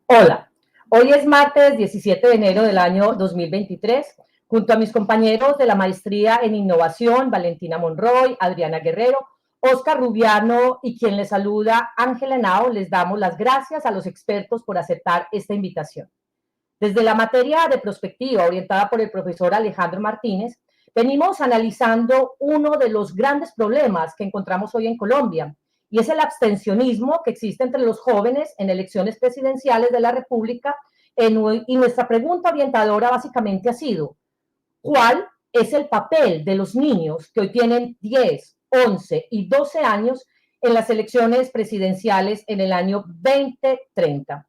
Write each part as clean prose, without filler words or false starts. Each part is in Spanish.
Hola, hoy es martes 17 de enero del año 2023. Junto a mis compañeros de la maestría en innovación, Valentina Monroy, Adriana Guerrero, Oscar Rubiano y quien les saluda, Ángela Henao, les damos las gracias a los expertos por aceptar esta invitación. Desde la materia de prospectiva orientada por el profesor Alejandro Martínez, venimos analizando uno de los grandes problemas que encontramos hoy en Colombia, y es el abstencionismo que existe entre los jóvenes en elecciones presidenciales de la República. Y nuestra pregunta orientadora básicamente ha sido: ¿cuál es el papel de los niños que hoy tienen 10, 11 y 12 años en las elecciones presidenciales en el año 2030?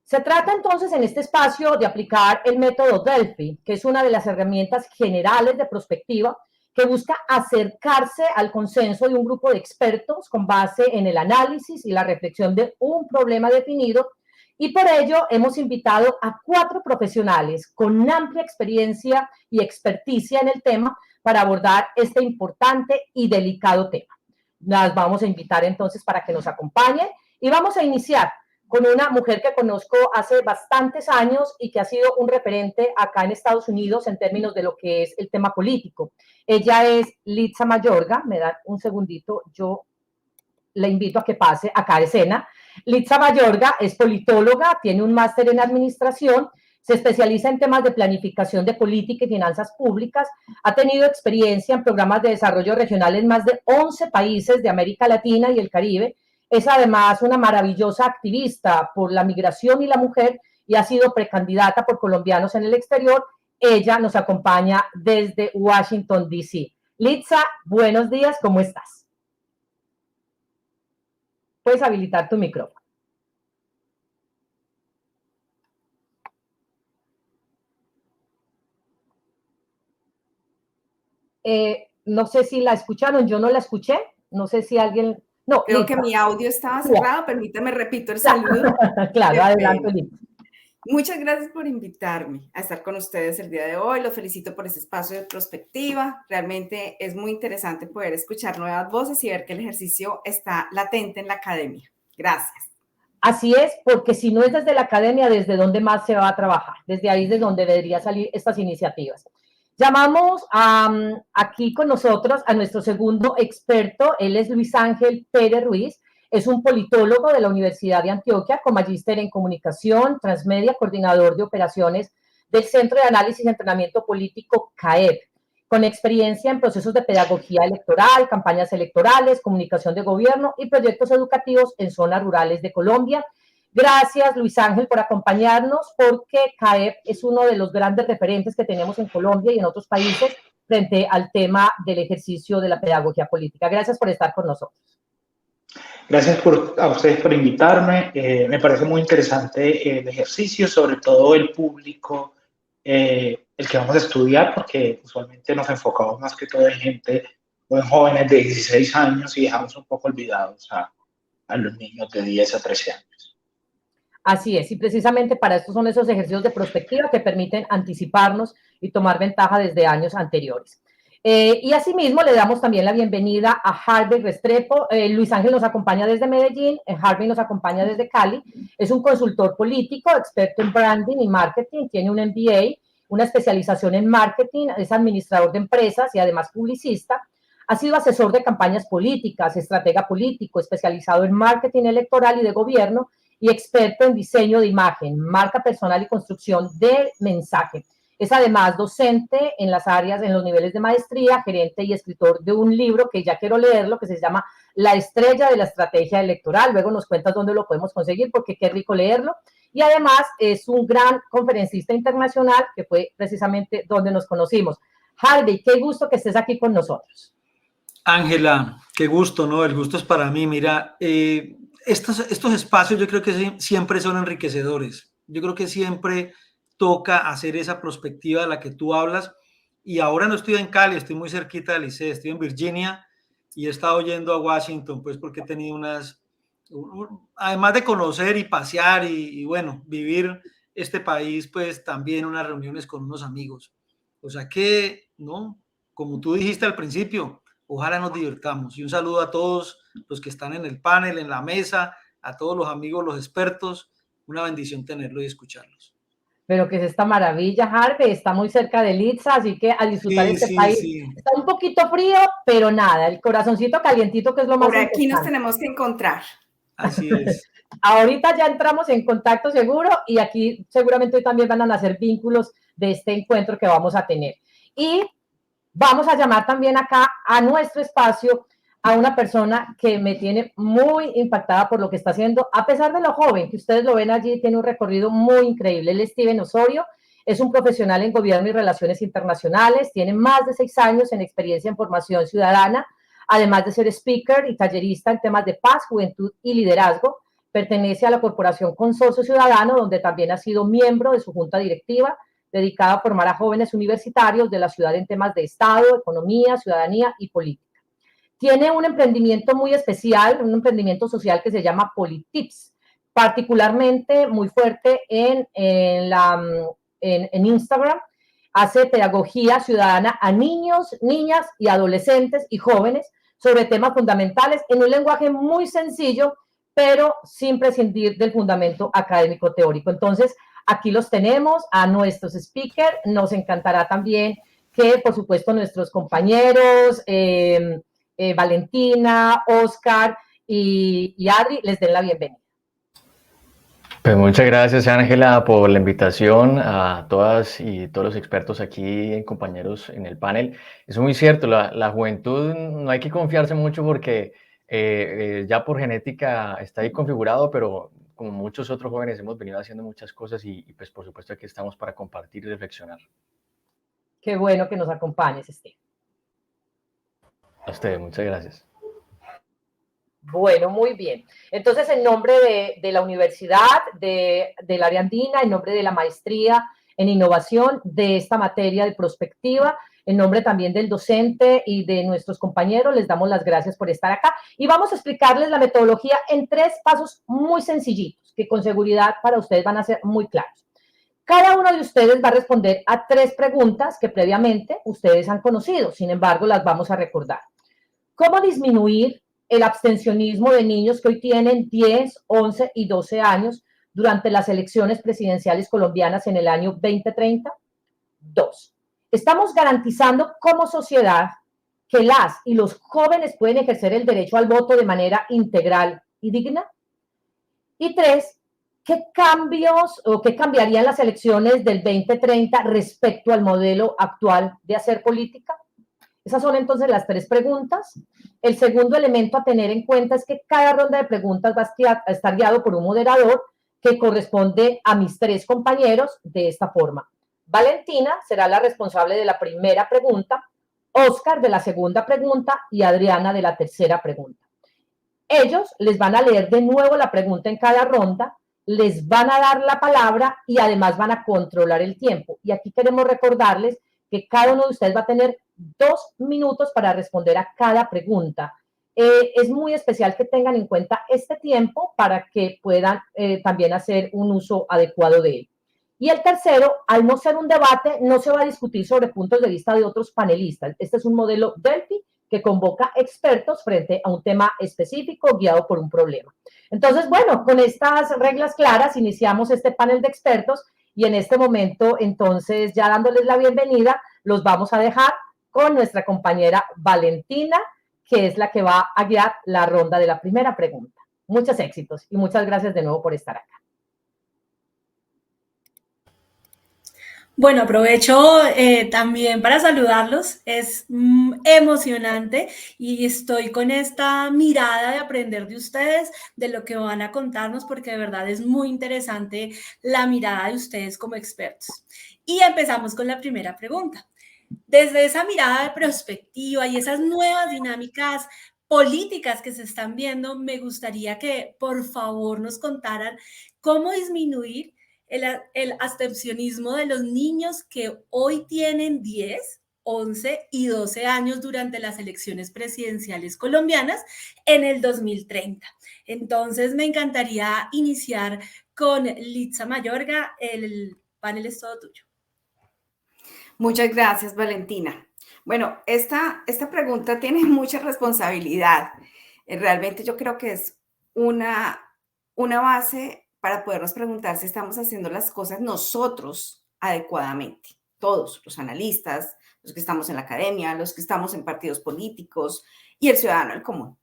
Se trata entonces en este espacio de aplicar el método Delphi, que es una de las herramientas generales de prospectiva que busca acercarse al consenso de un grupo de expertos con base en el análisis y la reflexión de un problema definido, y por ello hemos invitado a 4 profesionales con amplia experiencia y experticia en el tema para abordar este importante y delicado tema. Las vamos a invitar entonces para que nos acompañen y vamos a iniciar con una mujer que conozco hace bastantes años y que ha sido un referente acá en Estados Unidos en términos de lo que es el tema político. Ella es Litza Mayorga. Me da un segundito, yo le invito a que pase acá a escena. Litza Mayorga es politóloga, tiene un máster en administración, se especializa en temas de planificación de política y finanzas públicas, ha tenido experiencia en programas de desarrollo regional en más de 11 países de América Latina y el Caribe. Es además una maravillosa activista por la migración y la mujer y ha sido precandidata por colombianos en el exterior. Ella nos acompaña desde Washington, D.C. Litza, buenos días, ¿cómo estás? Puedes habilitar tu micrófono. No sé si la escucharon, yo no la escuché, no sé si alguien... No, creo que mi audio estaba cerrado, permítame repito el saludo. Claro, adelante, Litza. Muchas gracias por invitarme a estar con ustedes el día de hoy. Los felicito por este espacio de prospectiva. Realmente es muy interesante poder escuchar nuevas voces y ver que el ejercicio está latente en la academia. Gracias. Así es, porque si no es desde la academia, ¿desde dónde más se va a trabajar? Desde ahí es de donde deberían salir estas iniciativas. Llamamos aquí con nosotros a nuestro segundo experto. Él es Luis Ángel Pérez Ruiz. Es un politólogo de la Universidad de Antioquia, con magíster en comunicación, transmedia, coordinador de operaciones del Centro de Análisis y Entrenamiento Político CAEP, con experiencia en procesos de pedagogía electoral, campañas electorales, comunicación de gobierno y proyectos educativos en zonas rurales de Colombia. Gracias, Luis Ángel, por acompañarnos, porque CAEP es uno de los grandes referentes que tenemos en Colombia y en otros países frente al tema del ejercicio de la pedagogía política. Gracias por estar con nosotros. Gracias a ustedes por invitarme. Me parece muy interesante el ejercicio, sobre todo el público, el que vamos a estudiar, porque usualmente nos enfocamos más que todo en gente o en jóvenes de 16 años y dejamos un poco olvidados a los niños de 10 a 13 años. Así es, y precisamente para esto son esos ejercicios de prospectiva que permiten anticiparnos y tomar ventaja desde años anteriores. Y asimismo le damos también la bienvenida a Harvey Restrepo. Luis Ángel nos acompaña desde Medellín, Harvey nos acompaña desde Cali. Es un consultor político, experto en branding y marketing, tiene un MBA, una especialización en marketing, es administrador de empresas y además publicista. Ha sido asesor de campañas políticas, estratega político, especializado en marketing electoral y de gobierno, y experto en diseño de imagen, marca personal y construcción del mensaje. Es además docente en las áreas, en los niveles de maestría, gerente y escritor de un libro que ya quiero leerlo, que se llama La estrella de la estrategia electoral. Luego nos cuentas dónde lo podemos conseguir, porque qué rico leerlo. Y además es un gran conferencista internacional, que fue precisamente donde nos conocimos. Harvey, qué gusto que estés aquí con nosotros. Ángela, qué gusto, ¿no? El gusto es para mí. Mira, estos espacios yo creo que siempre son enriquecedores. Yo creo que siempre toca hacer esa perspectiva de la que tú hablas. Y ahora no estoy en Cali, estoy muy cerquita del Liceo, estoy en Virginia y he estado yendo a Washington, pues porque he tenido además de conocer y pasear y bueno, vivir este país, pues también unas reuniones con unos amigos. O sea que, ¿no? Como tú dijiste al principio, ojalá nos divirtamos. Y un saludo a todos los que están en el panel, en la mesa, a todos los amigos, los expertos, una bendición tenerlo y escucharlos. Pero que es esta maravilla, Harvey, está muy cerca de Litza, así que a disfrutar este país. Sí. Está un poquito frío, pero nada, el corazoncito calientito, que es lo más importante. Por aquí nos tenemos que encontrar. Así es. Ahorita ya entramos en contacto seguro y aquí seguramente hoy también van a nacer vínculos de este encuentro que vamos a tener. Y vamos a llamar también acá a nuestro espacio a una persona que me tiene muy impactada por lo que está haciendo, a pesar de lo joven, que ustedes lo ven allí, tiene un recorrido muy increíble. Él es Steven Osorio, es un profesional en gobierno y relaciones internacionales, tiene más de 6 años en experiencia en formación ciudadana, además de ser speaker y tallerista en temas de paz, juventud y liderazgo. Pertenece a la Corporación Consorcio Ciudadano, donde también ha sido miembro de su junta directiva, dedicada a formar a jóvenes universitarios de la ciudad en temas de Estado, economía, ciudadanía y política. Tiene un emprendimiento muy especial, un emprendimiento social que se llama Politips, particularmente muy fuerte en Instagram. Hace pedagogía ciudadana a niños, niñas y adolescentes y jóvenes sobre temas fundamentales en un lenguaje muy sencillo, pero sin prescindir del fundamento académico teórico. Entonces, aquí los tenemos a nuestros speakers. Nos encantará también que, por supuesto, nuestros compañeros, Valentina, Oscar y Adri, les den la bienvenida. Pues muchas gracias, Ángela, por la invitación a todas y todos los expertos aquí, compañeros en el panel. Es muy cierto, la juventud no hay que confiarse mucho porque ya por genética está ahí configurado, pero como muchos otros jóvenes hemos venido haciendo muchas cosas y pues por supuesto aquí estamos para compartir y reflexionar. Qué bueno que nos acompañes, Steve. A ustedes, muchas gracias. Bueno, muy bien. Entonces, en nombre de la Universidad del Área Andina, en nombre de la maestría en innovación de esta materia de prospectiva, en nombre también del docente y de nuestros compañeros, les damos las gracias por estar acá y vamos a explicarles la metodología en 3 pasos muy sencillitos, que con seguridad para ustedes van a ser muy claros. Cada uno de ustedes va a responder a 3 preguntas que previamente ustedes han conocido, sin embargo, las vamos a recordar. ¿Cómo disminuir el abstencionismo de niños que hoy tienen 10, 11 y 12 años durante las elecciones presidenciales colombianas en el año 2030? 2. ¿Estamos garantizando como sociedad que las y los jóvenes pueden ejercer el derecho al voto de manera integral y digna? Y 3. ¿Qué cambios o qué cambiarían las elecciones del 2030 respecto al modelo actual de hacer política? Esas son entonces las 3 preguntas. El segundo elemento a tener en cuenta es que cada ronda de preguntas va a estar guiado por un moderador que corresponde a mis 3 compañeros de esta forma. Valentina será la responsable de la primera pregunta, Oscar de la segunda pregunta y Adriana de la tercera pregunta. Ellos les van a leer de nuevo la pregunta en cada ronda, les van a dar la palabra y además van a controlar el tiempo. Y aquí queremos recordarles que cada uno de ustedes va a tener 2 minutos para responder a cada pregunta. Es muy especial que tengan en cuenta este tiempo para que puedan también hacer un uso adecuado de él. Y el tercero, al no ser un debate, no se va a discutir sobre puntos de vista de otros panelistas. Este es un modelo Delphi que convoca expertos frente a un tema específico guiado por un problema. Entonces, bueno, con estas reglas claras iniciamos este panel de expertos y en este momento, entonces, ya dándoles la bienvenida, los vamos a dejar con nuestra compañera Valentina, que es la que va a guiar la ronda de la primera pregunta. Muchos éxitos y muchas gracias de nuevo por estar acá. Bueno, aprovecho también para saludarlos. Es emocionante y estoy con esta mirada de aprender de ustedes, de lo que van a contarnos, porque de verdad es muy interesante la mirada de ustedes como expertos. Y empezamos con la primera pregunta. Desde esa mirada de perspectiva y esas nuevas dinámicas políticas que se están viendo, me gustaría que por favor nos contaran cómo disminuir el abstencionismo de los niños que hoy tienen 10, 11 y 12 años durante las elecciones presidenciales colombianas en el 2030. Entonces, me encantaría iniciar con Litza Mayorga. El panel es todo tuyo. Muchas gracias, Valentina. Bueno, esta pregunta tiene mucha responsabilidad. Realmente yo creo que es una base para podernos preguntar si estamos haciendo las cosas nosotros adecuadamente. Todos, los analistas, los que estamos en la academia, los que estamos en partidos políticos y el ciudadano, el común.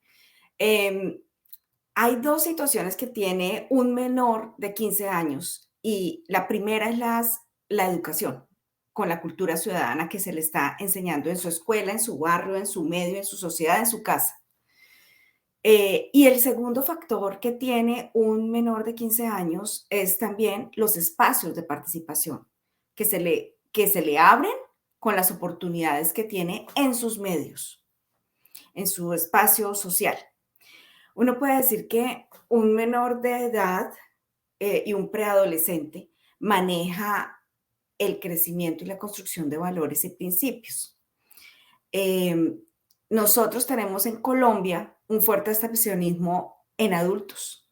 Hay dos situaciones que tiene un menor de 15 años y la primera es la educación con la cultura ciudadana que se le está enseñando en su escuela, en su barrio, en su medio, en su sociedad, en su casa. Y el segundo factor que tiene un menor de 15 años es también los espacios de participación que se le abren con las oportunidades que tiene en sus medios, en su espacio social. Uno puede decir que un menor de edad y un preadolescente maneja el crecimiento y la construcción de valores y principios. Nosotros tenemos en Colombia un fuerte abstencionismo en adultos.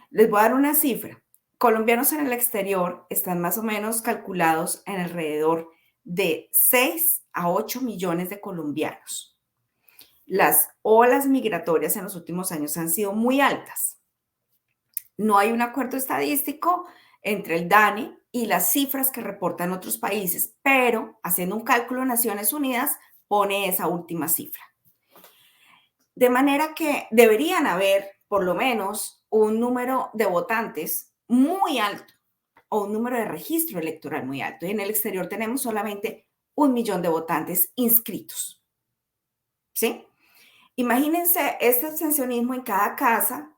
Les voy a dar una cifra. Colombianos en el exterior están más o menos calculados en alrededor de 6 a 8 millones de colombianos. Las olas migratorias en los últimos años han sido muy altas. No hay un acuerdo estadístico entre el DANE y las cifras que reportan otros países, pero haciendo un cálculo de Naciones Unidas pone esa última cifra. De manera que deberían haber por lo menos un número de votantes muy alto o un número de registro electoral muy alto. Y en el exterior tenemos solamente 1 millón de votantes inscritos. ¿Sí? Imagínense este abstencionismo en cada casa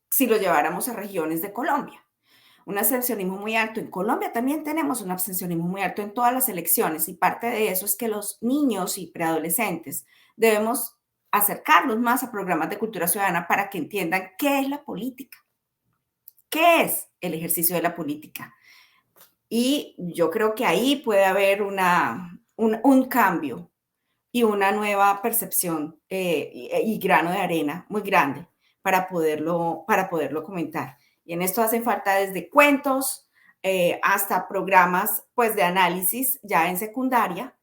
si lo lleváramos a regiones de Colombia. Un abstencionismo muy alto. En Colombia también tenemos un abstencionismo muy alto en todas las elecciones y parte de eso es que los niños y preadolescentes debemos acercarlos más a programas de cultura ciudadana para que entiendan qué es la política, qué es el ejercicio de la política. Y yo creo que ahí puede haber un cambio y una nueva percepción y grano de arena muy grande para poderlo comentar. Y en esto hacen falta desde cuentos hasta programas pues, de análisis ya en secundaria,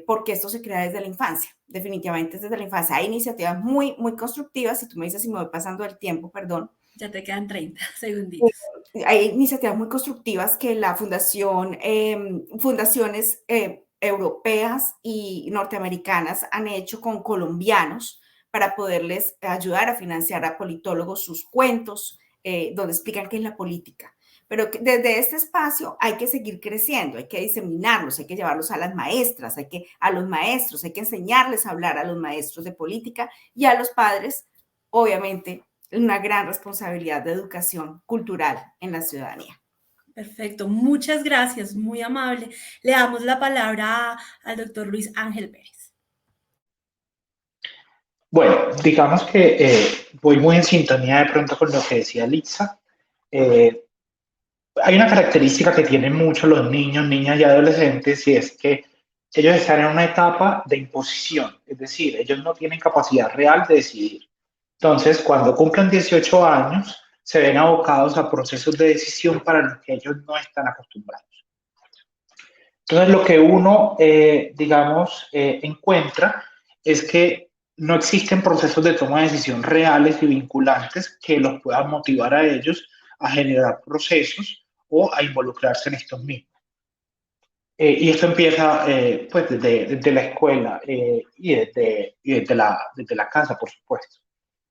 porque esto se crea desde la infancia, definitivamente desde la infancia. Hay iniciativas muy, muy constructivas, si tú me dices si me voy pasando el tiempo, perdón. Ya te quedan 30 segunditos. Hay iniciativas muy constructivas que la fundaciones europeas y norteamericanas han hecho con colombianos para poderles ayudar a financiar a politólogos sus cuentos, donde explican qué es la política. Pero desde este espacio hay que seguir creciendo, hay que diseminarlos, hay que llevarlos a las maestras, a los maestros, hay que enseñarles a hablar a los maestros de política y a los padres, obviamente, una gran responsabilidad de educación cultural en la ciudadanía. Perfecto, muchas gracias, muy amable. Le damos la palabra al doctor Luis Ángel Pérez. Bueno, digamos que voy muy en sintonía de pronto con lo que decía Liza. Hay una característica que tienen mucho los niños, niñas y adolescentes y es que ellos están en una etapa de imposición, es decir, ellos no tienen capacidad real de decidir. Entonces, cuando cumplen 18 años, se ven abocados a procesos de decisión para los que ellos no están acostumbrados. Entonces, lo que uno, encuentra es que no existen procesos de toma de decisión reales y vinculantes que los puedan motivar a ellos a generar procesos o a involucrarse en estos mismos. Y esto empieza pues desde la escuela y desde la casa, por supuesto.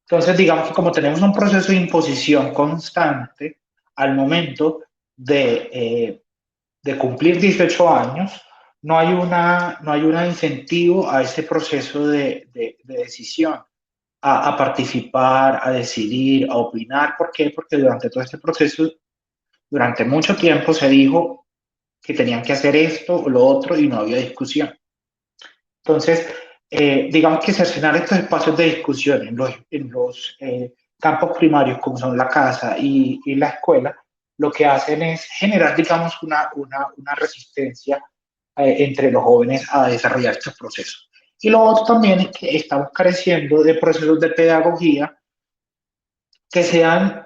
Entonces, digamos que como tenemos un proceso de imposición constante al momento de cumplir 18 años, no hay un incentivo a ese proceso de decisión, a participar, a decidir, a opinar. ¿Por qué? Porque durante todo este proceso, durante mucho tiempo se dijo que tenían que hacer esto o lo otro y no había discusión. Entonces, digamos que cercenar estos espacios de discusión en los campos primarios, como son la casa y la escuela, lo que hacen es generar, digamos, una resistencia entre los jóvenes a desarrollar estos procesos. Y lo otro también es que estamos careciendo de procesos de pedagogía que sean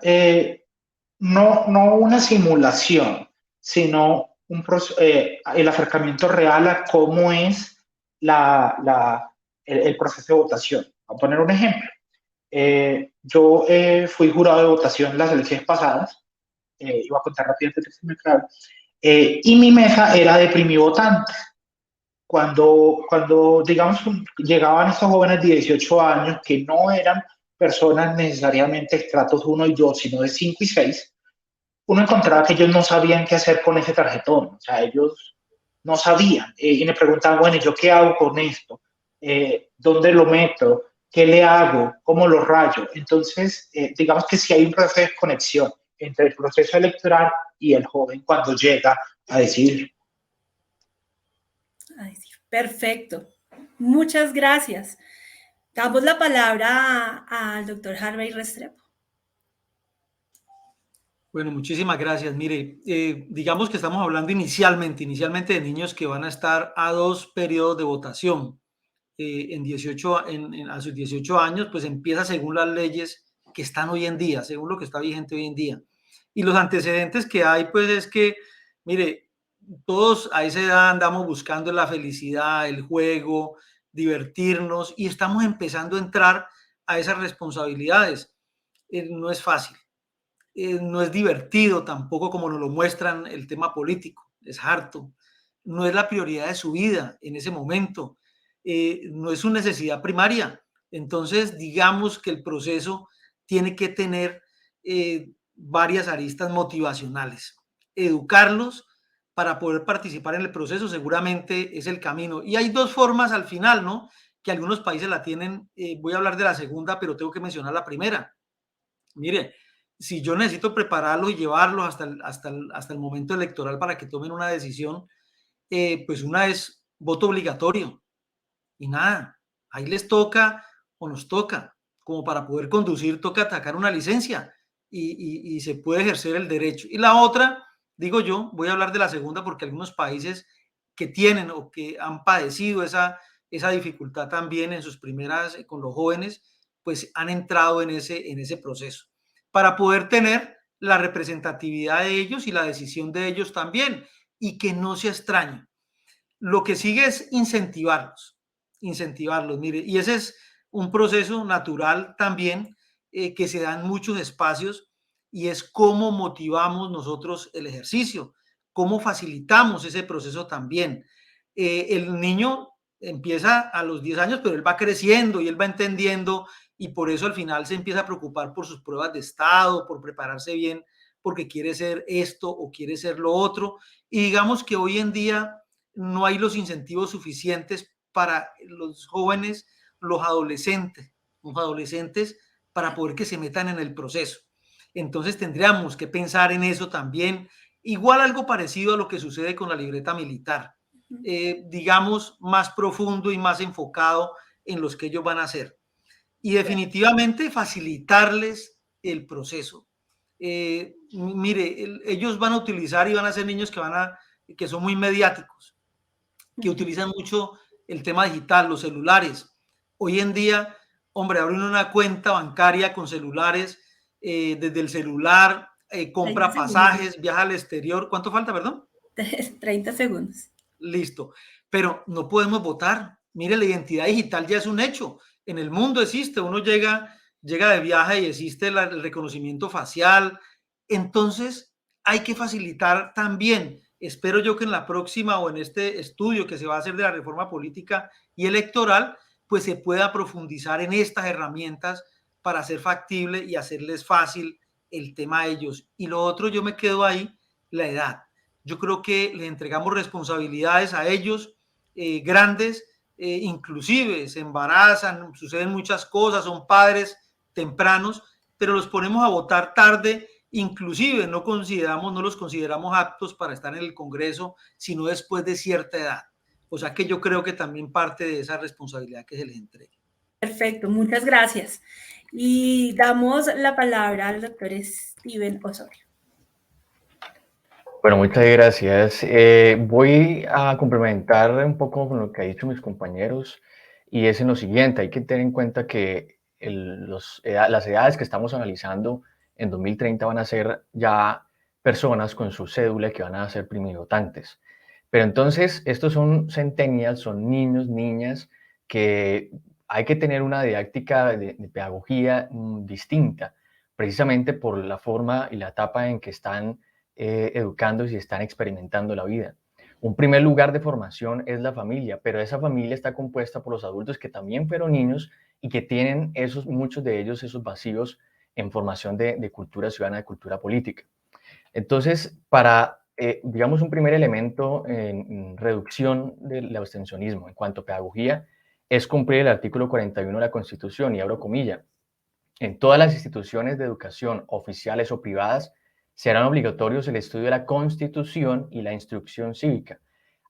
no una simulación, sino el acercamiento real a cómo es el proceso de votación. Voy a poner un ejemplo. Yo fui jurado de votación en las elecciones pasadas, iba a contar rápidamente claro, y mi mesa era de primivotantes. Cuando, digamos, llegaban estos jóvenes de 18 años que no eran personas necesariamente estratos 1 y 2, sino de 5 y 6, uno encontraba que ellos no sabían qué hacer con ese tarjetón. O sea, ellos no sabían. Y me preguntaban, bueno, ¿yo qué hago con esto? ¿Dónde lo meto? ¿Qué le hago? ¿Cómo lo rayo? Entonces, digamos que sí hay un proceso de conexión entre el proceso electoral y el joven cuando llega a decidir. Ay, sí, perfecto. Muchas gracias. Damos la palabra al doctor Harvey Restrepo. Bueno, muchísimas gracias. Mire, digamos que estamos hablando inicialmente de niños que van a estar a 2 periodos de votación. A sus 18 años, pues empieza según las leyes que están hoy en día, según lo que está vigente hoy en día. Y los antecedentes que hay, pues es que, mire, todos a esa edad andamos buscando la felicidad, el juego, divertirnos, y estamos empezando a entrar a esas responsabilidades. No es fácil. No es divertido tampoco como nos lo muestran el tema político, es harto, no es la prioridad de su vida en ese momento, no es su necesidad primaria. Entonces, digamos que el proceso tiene que tener varias aristas motivacionales. Educarlos para poder participar en el proceso seguramente es el camino. Y hay 2 formas al final, ¿no? Que algunos países la tienen, voy a hablar de la segunda, pero tengo que mencionar la primera. Mire, si yo necesito prepararlos y llevarlos hasta el momento electoral para que tomen una decisión, pues una es voto obligatorio y nada, ahí les toca o nos toca, como para poder conducir toca sacar una licencia y se puede ejercer el derecho. Y la otra, digo yo, voy a hablar de la segunda porque algunos países que tienen o que han padecido esa dificultad también en sus primeras, con los jóvenes, pues han entrado en ese proceso para poder tener la representatividad de ellos y la decisión de ellos también, y que no se extrañen. Lo que sigue es incentivarlos, mire, y ese es un proceso natural también que se da en muchos espacios, y es cómo motivamos nosotros el ejercicio, cómo facilitamos ese proceso también. El niño empieza a los 10 años, pero él va creciendo y él va entendiendo, y por eso al final se empieza a preocupar por sus pruebas de estado, por prepararse bien, porque quiere ser esto o quiere ser lo otro. Y digamos que hoy en día no hay los incentivos suficientes para los jóvenes, los adolescentes para poder que se metan en el proceso. Entonces tendríamos que pensar en eso también, igual algo parecido a lo que sucede con la libreta militar, digamos más profundo y más enfocado en los que ellos van a hacer. Y definitivamente facilitarles el proceso. Mire, ellos van a utilizar y van a ser niños que son muy mediáticos, que utilizan mucho el tema digital, los celulares. Hoy en día, hombre, abren una cuenta bancaria con celulares, desde el celular, compra pasajes, viaja al exterior. ¿Cuánto falta, perdón? 30 segundos. Listo. Pero no podemos votar. Mire, la identidad digital ya es un hecho. En el mundo existe. Uno llega de viaje y existe el reconocimiento facial. Entonces, hay que facilitar también. Espero yo que en la próxima o en este estudio que se va a hacer de la reforma política y electoral, pues se pueda profundizar en estas herramientas para hacer factible y hacerles fácil el tema a ellos. Y lo otro, yo me quedo ahí, la edad. Yo creo que le entregamos responsabilidades a ellos grandes, inclusive se embarazan, suceden muchas cosas, son padres tempranos, pero los ponemos a votar tarde, inclusive no los consideramos aptos para estar en el Congreso, sino después de cierta edad. O sea que yo creo que también parte de esa responsabilidad que se les entrega. Perfecto, muchas gracias. Y damos la palabra al doctor Steven Osorio. Bueno, muchas gracias. Voy a complementar un poco con lo que han dicho mis compañeros, y es en lo siguiente: hay que tener en cuenta que las edades que estamos analizando en 2030 van a ser ya personas con su cédula que van a ser primivotantes. Pero entonces estos son centennials, son niños, niñas que hay que tener una didáctica de pedagogía distinta, precisamente por la forma y la etapa en que están educando y se están experimentando la vida. Un primer lugar de formación es la familia, pero esa familia está compuesta por los adultos que también fueron niños y que tienen muchos de ellos esos vacíos en formación de cultura ciudadana, de cultura política. Entonces, digamos, un primer elemento en reducción del abstencionismo en cuanto a pedagogía es cumplir el artículo 41 de la Constitución, y abro comilla: en todas las instituciones de educación, oficiales o privadas, serán obligatorios el estudio de la Constitución y la instrucción cívica.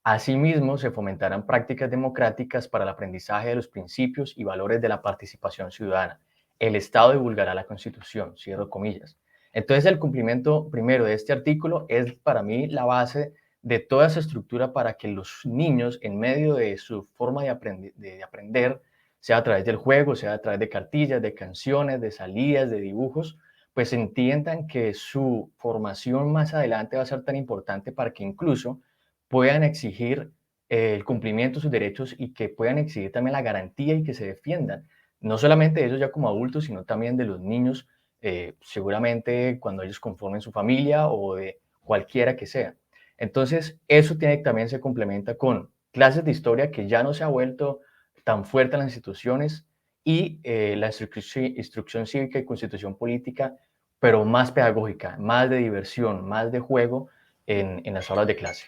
Asimismo, se fomentarán prácticas democráticas para el aprendizaje de los principios y valores de la participación ciudadana. El Estado divulgará la Constitución, cierro comillas. Entonces, el cumplimiento primero de este artículo es para mí la base de toda esa estructura para que los niños, en medio de su forma de aprender, sea a través del juego, sea a través de cartillas, de canciones, de salidas, de dibujos, pues entiendan que su formación más adelante va a ser tan importante para que incluso puedan exigir el cumplimiento de sus derechos y que puedan exigir también la garantía y que se defiendan, no solamente de ellos ya como adultos, sino también de los niños, seguramente cuando ellos conformen su familia o de cualquiera que sea. Entonces, eso también se complementa con clases de historia, que ya no se ha vuelto tan fuerte en las instituciones, y la instrucción cívica y constitución política, pero más pedagógica, más de diversión, más de juego en las aulas de clase.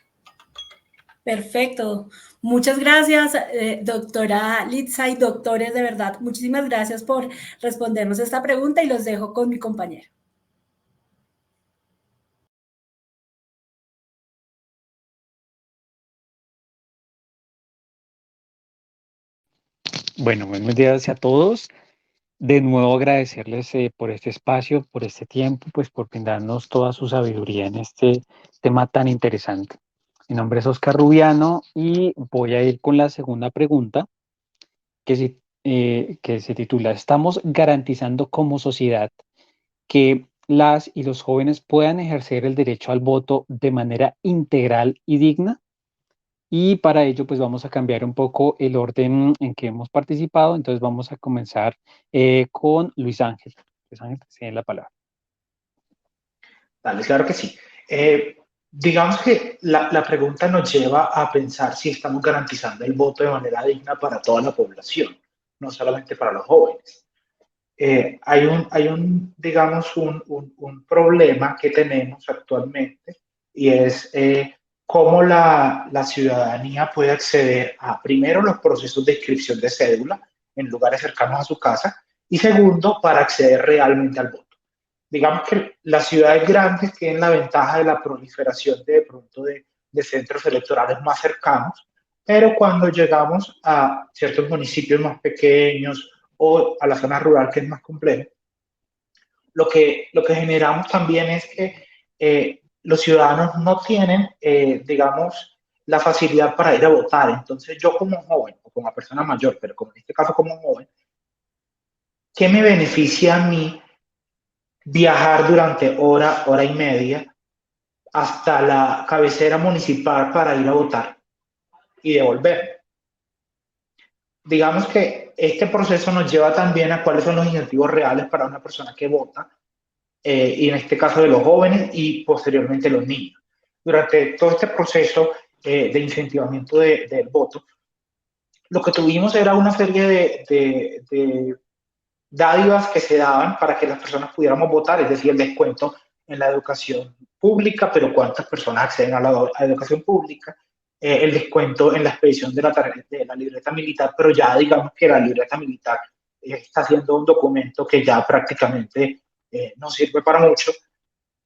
Perfecto. Muchas gracias, doctora Litza, y doctores, de verdad, muchísimas gracias por respondernos esta pregunta, y los dejo con mi compañero. Bueno, buenos días a todos. De nuevo agradecerles por este espacio, por este tiempo, pues por brindarnos toda su sabiduría en este tema tan interesante. Mi nombre es Oscar Rubiano y voy a ir con la segunda pregunta que se titula: ¿estamos garantizando como sociedad que las y los jóvenes puedan ejercer el derecho al voto de manera integral y digna? Y para ello, pues vamos a cambiar un poco el orden en que hemos participado. Entonces vamos a comenzar con Luis Ángel. Luis Ángel, tiene la palabra. Dale, claro que sí. Digamos que la pregunta nos lleva a pensar si estamos garantizando el voto de manera digna para toda la población, no solamente para los jóvenes. Hay digamos, un problema que tenemos actualmente, y es cómo la ciudadanía puede acceder a, primero, los procesos de inscripción de cédula en lugares cercanos a su casa, y segundo, para acceder realmente al voto. Digamos que las ciudades grandes tienen la ventaja de la proliferación de pronto de centros electorales más cercanos, pero cuando llegamos a ciertos municipios más pequeños o a la zona rural, que es más complejo, lo que generamos también es que los ciudadanos no tienen, digamos, la facilidad para ir a votar. Entonces, yo como joven, o como persona mayor, pero como en este caso como joven, ¿qué me beneficia a mí viajar durante hora y media hasta la cabecera municipal para ir a votar y devolverme? Digamos que este proceso nos lleva también a cuáles son los incentivos reales para una persona que vota, y en este caso de los jóvenes y posteriormente los niños. Durante todo este proceso de incentivamiento del voto, lo que tuvimos era una serie de dádivas que se daban para que las personas pudiéramos votar, es decir, el descuento en la educación pública, pero ¿cuántas personas acceden a la educación pública? El descuento en la expedición de la libreta militar, pero ya digamos que la libreta militar está siendo un documento que ya prácticamente no sirve para mucho.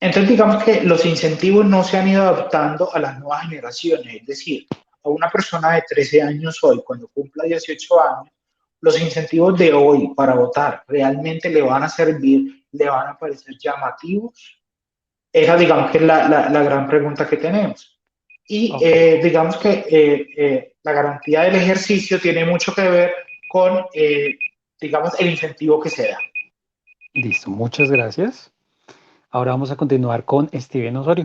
Entonces digamos que los incentivos no se han ido adaptando a las nuevas generaciones, es decir, a una persona de 13 años hoy, cuando cumpla 18 años, los incentivos de hoy para votar realmente le van a servir, le van a parecer llamativos. Esa, digamos, que es la gran pregunta que tenemos. Y digamos que la garantía del ejercicio tiene mucho que ver con, digamos, el incentivo que se da. Listo, muchas gracias. Ahora vamos a continuar con Steven Osorio.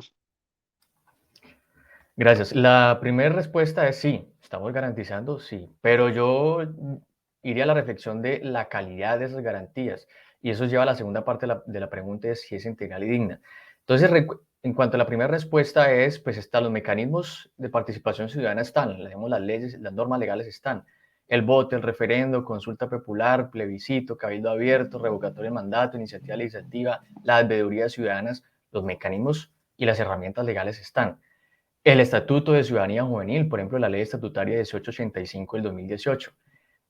Gracias. La primera respuesta es sí, estamos garantizando, sí, pero yo iría a la reflexión de la calidad de esas garantías. Y eso lleva a la segunda parte de la pregunta, de si es integral y digna. Entonces, en cuanto a la primera respuesta es, pues están los mecanismos de participación ciudadana, están, digamos, las leyes, las normas legales están. El voto, el referendo, consulta popular, plebiscito, cabildo abierto, revocatoria de mandato, iniciativa legislativa, las veedurías ciudadanas, los mecanismos y las herramientas legales están. El Estatuto de Ciudadanía Juvenil, por ejemplo, la Ley Estatutaria 1885 del 2018.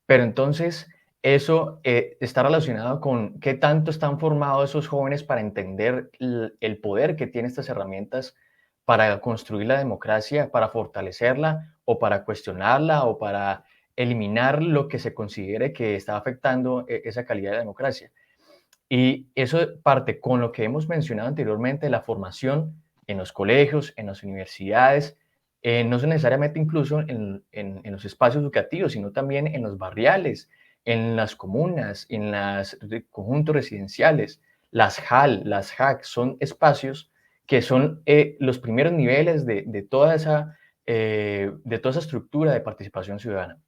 Pero entonces, eso está relacionado con qué tanto están formados esos jóvenes para entender el poder que tienen estas herramientas para construir la democracia, para fortalecerla o para cuestionarla o para eliminar lo que se considere que está afectando esa calidad de democracia. Y eso parte con lo que hemos mencionado anteriormente, la formación en los colegios, en las universidades, no necesariamente incluso en los espacios educativos, sino también en los barriales, en las comunas, en los conjuntos residenciales. Las HAL, las HAC son espacios que son los primeros niveles de toda esa estructura de participación ciudadana.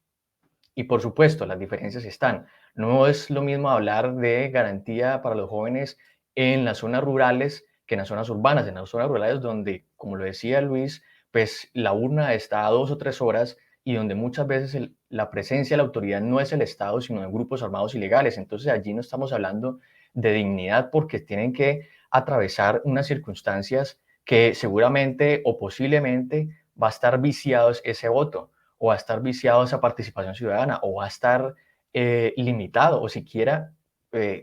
Y por supuesto, las diferencias están. No es lo mismo hablar de garantía para los jóvenes en las zonas rurales que en las zonas urbanas. En las zonas rurales donde, como lo decía Luis, pues la urna está a 2 o 3 horas y donde muchas veces la presencia de la autoridad no es el Estado, sino de grupos armados ilegales. Entonces allí no estamos hablando de dignidad porque tienen que atravesar unas circunstancias que seguramente o posiblemente va a estar viciado ese voto, o va a estar viciado esa participación ciudadana, o va a estar limitado, o siquiera,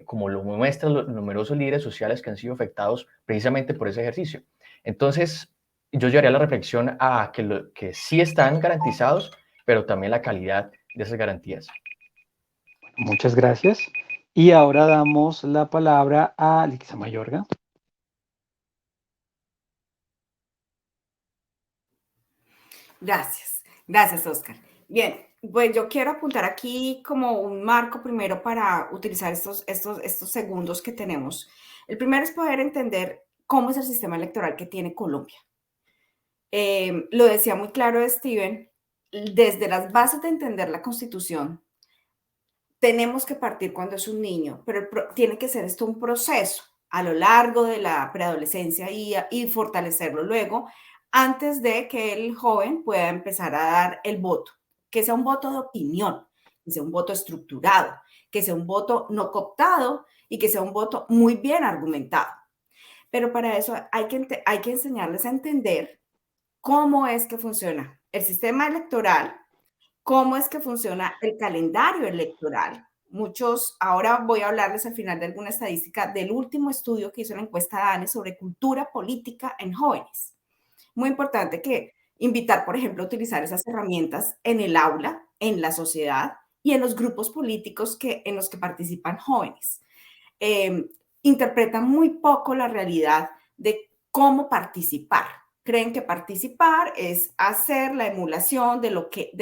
como lo muestran los numerosos líderes sociales que han sido afectados precisamente por ese ejercicio. Entonces, yo llevaría la reflexión a que sí están garantizados, pero también la calidad de esas garantías. Muchas gracias. Y ahora damos la palabra a Lixa Mayorga. Gracias, gracias, Oscar. Bien, pues yo quiero apuntar aquí como un marco primero para utilizar estos segundos que tenemos. El primero es poder entender cómo es el sistema electoral que tiene Colombia. Lo decía muy claro Steven, desde las bases de entender la Constitución, tenemos que partir cuando es un niño, pero tiene que ser esto un proceso a lo largo de la preadolescencia y fortalecerlo luego, antes de que el joven pueda empezar a dar el voto, que sea un voto de opinión, que sea un voto estructurado, que sea un voto no cooptado y que sea un voto muy bien argumentado. Pero para eso hay que enseñarles a entender cómo es que funciona el sistema electoral, cómo es que funciona el calendario electoral. Muchos, ahora voy a hablarles al final de alguna estadística del último estudio que hizo la encuesta DANE sobre cultura política en jóvenes. Muy importante que invitar, por ejemplo, a utilizar esas herramientas en el aula, en la sociedad y en los grupos políticos en los que participan jóvenes. Interpretan muy poco la realidad de cómo participar. Creen que participar es hacer la emulación de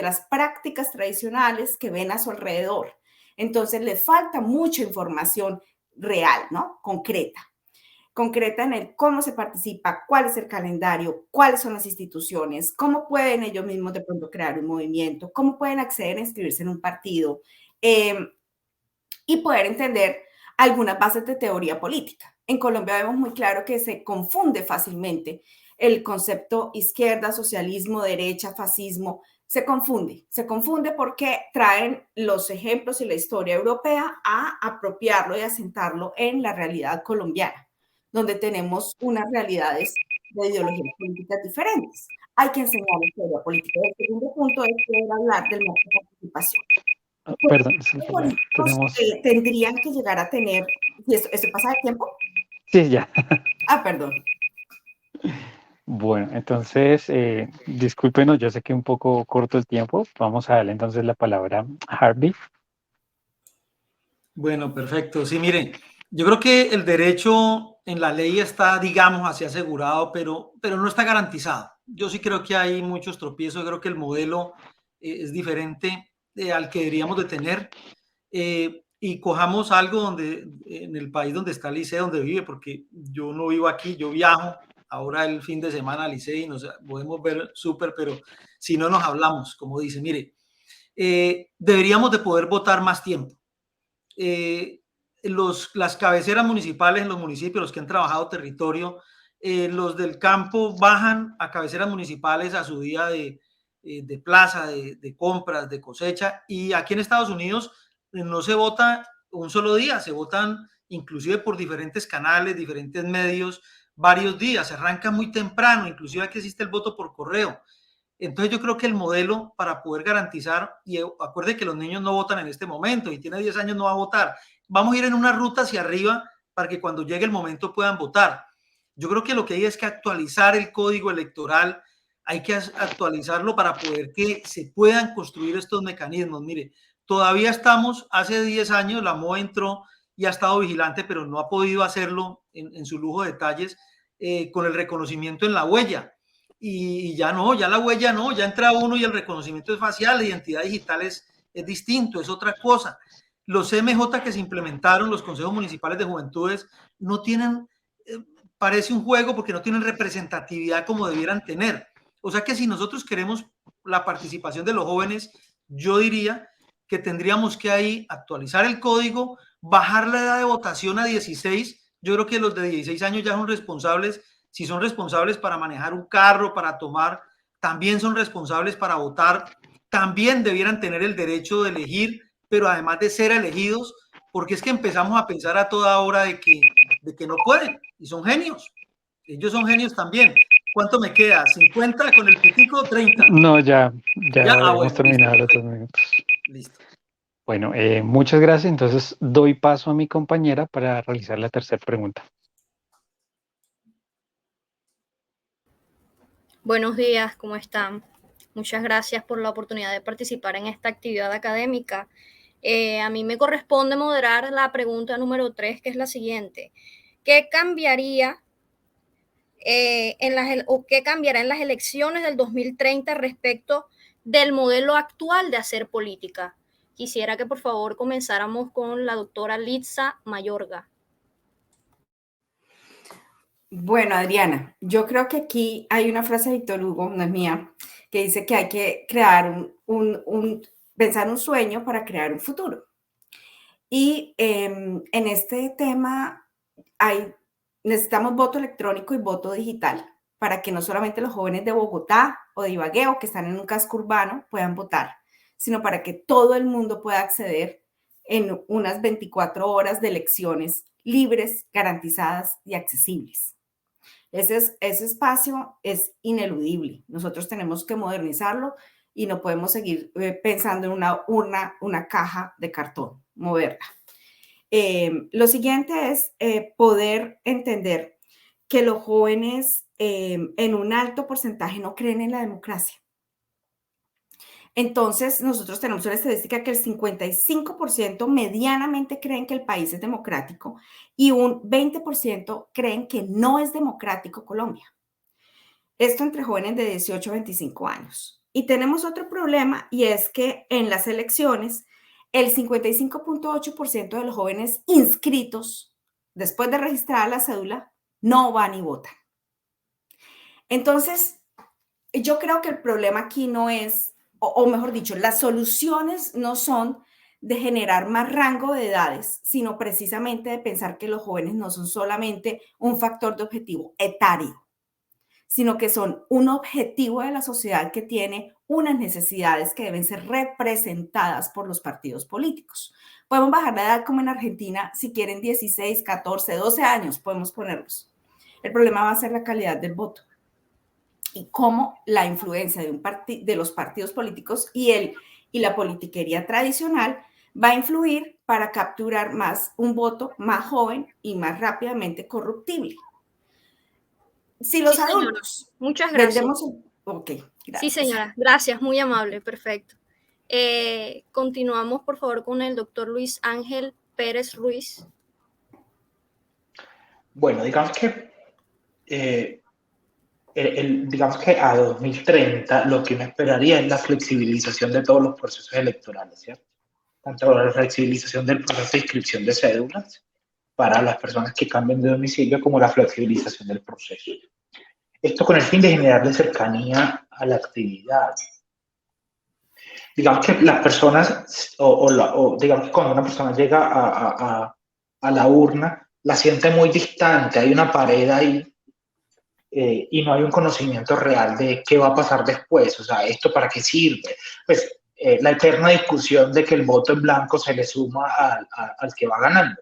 las prácticas tradicionales que ven a su alrededor. Entonces, le falta mucha información real, ¿no? Concreta en el cómo se participa, cuál es el calendario, cuáles son las instituciones, cómo pueden ellos mismos de pronto crear un movimiento, cómo pueden acceder a inscribirse en un partido y poder entender algunas bases de teoría política. En Colombia vemos muy claro que se confunde fácilmente el concepto izquierda, socialismo, derecha, fascismo. Se confunde porque traen los ejemplos y la historia europea a apropiarlo y asentarlo en la realidad colombiana, donde tenemos unas realidades de ideologías políticas diferentes. Hay que enseñar la historia política. El segundo punto es poder hablar del marco de participación. Perdón, tenemos... tendrían que llegar a tener... ¿Y esto pasa de tiempo? Sí, ya. Perdón. Bueno, entonces, discúlpenos, yo sé que un poco corto el tiempo. Vamos a darle entonces la palabra a Harvey. Bueno, perfecto. Sí, mire, yo creo que el derecho en la ley está, digamos, así asegurado, pero no está garantizado. Yo sí creo que hay muchos tropiezos. Creo que el modelo es diferente al que deberíamos de tener. Y cojamos algo donde, en el país donde está Licey, donde vive, porque yo no vivo aquí, yo viajo ahora el fin de semana a Licey y nos podemos ver súper, pero si no nos hablamos, como dice, mire, deberíamos de poder votar más tiempo. Las cabeceras municipales en los municipios, los que han trabajado territorio, los del campo bajan a cabeceras municipales a su día de plaza, de compras, de cosecha, y aquí en Estados Unidos no se vota un solo día, se votan inclusive por diferentes canales, diferentes medios, varios días, se arranca muy temprano, inclusive aquí existe el voto por correo. Entonces yo creo que el modelo para poder garantizar, y acuerde que los niños no votan en este momento, y tiene 10 años no va a votar, vamos a ir en una ruta hacia arriba para que cuando llegue el momento puedan votar. Yo creo que lo que hay es que actualizar el código electoral, hay que actualizarlo para poder que se puedan construir estos mecanismos. Mire, todavía estamos, hace 10 años la MOA entró y ha estado vigilante, pero no ha podido hacerlo en su lujo de detalles con el reconocimiento en la huella. Y ya no, ya la huella no, ya entra uno y el reconocimiento es facial, la identidad digital es distinto, es otra cosa. Los CMJ que se implementaron, los consejos municipales de juventudes, no tienen, parece un juego porque no tienen representatividad como debieran tener. O sea que si nosotros queremos la participación de los jóvenes, yo diría que tendríamos que ahí actualizar el código, bajar la edad de votación a 16. Yo creo que los de 16 años ya son responsables. Si son responsables para manejar un carro, para tomar, también son responsables para votar. También debieran tener el derecho de elegir, pero además de ser elegidos, porque es que empezamos a pensar a toda hora de que no pueden, y son genios. Ellos son genios también. ¿Cuánto me queda? ¿50 con el pitico? ¿30? No, ya hemos bueno, terminado listo, los 2 minutos. Listo. Bueno, muchas gracias. Entonces doy paso a mi compañera para realizar la tercera pregunta. Buenos días, ¿cómo están? Muchas gracias por la oportunidad de participar en esta actividad académica. A mí me corresponde moderar la pregunta número 3, que es la siguiente. ¿Qué cambiaría qué cambiará en las elecciones del 2030 respecto del modelo actual de hacer política? Quisiera que por favor comenzáramos con la doctora Litza Mayorga. Bueno, Adriana, yo creo que aquí hay una frase de Víctor Hugo, no es mía, que dice que hay que crear pensar un sueño para crear un futuro. Y en este tema necesitamos voto electrónico y voto digital para que no solamente los jóvenes de Bogotá o de Ibagué o que están en un casco urbano puedan votar, sino para que todo el mundo pueda acceder en unas 24 horas de elecciones libres, garantizadas y accesibles. Ese espacio es ineludible. Nosotros tenemos que modernizarlo y no podemos seguir pensando en una caja de cartón, moverla. Lo siguiente es poder entender que los jóvenes en un alto porcentaje no creen en la democracia. Entonces, nosotros tenemos una estadística que el 55% medianamente creen que el país es democrático y un 20% creen que no es democrático Colombia. Esto entre jóvenes de 18 a 25 años. Y tenemos otro problema y es que en las elecciones, el 55.8% de los jóvenes inscritos, después de registrar la cédula, no van y votan. Entonces, yo creo que el problema aquí no es, o mejor dicho, las soluciones no son de generar más rango de edades, sino precisamente de pensar que los jóvenes no son solamente un factor de objetivo etario, sino que son un objetivo de la sociedad que tiene unas necesidades que deben ser representadas por los partidos políticos. Podemos bajar la edad como en Argentina, si quieren 16, 14, 12 años, podemos ponerlos. El problema va a ser la calidad del voto y cómo la influencia de los partidos políticos y la politiquería tradicional va a influir para capturar un voto más joven y más rápidamente corruptible. Si los adultos... Muchas gracias. Ok, gracias. Sí, señora. Gracias, muy amable. Perfecto. Continuamos, por favor, con el doctor Luis Ángel Pérez Ruiz. Bueno, digamos que a 2030 lo que me esperaría es la flexibilización de todos los procesos electorales, ¿cierto? Tanto la flexibilización del proceso de inscripción de cédulas para las personas que cambien de domicilio como la flexibilización del proceso. Esto con el fin de generarle cercanía a la actividad. digamos que las personas, o digamos que cuando una persona llega a la urna, la siente muy distante, hay una pared ahí, y no hay un conocimiento real de qué va a pasar después, o sea, ¿esto para qué sirve? Pues la eterna discusión de que el voto en blanco se le suma al que va ganando.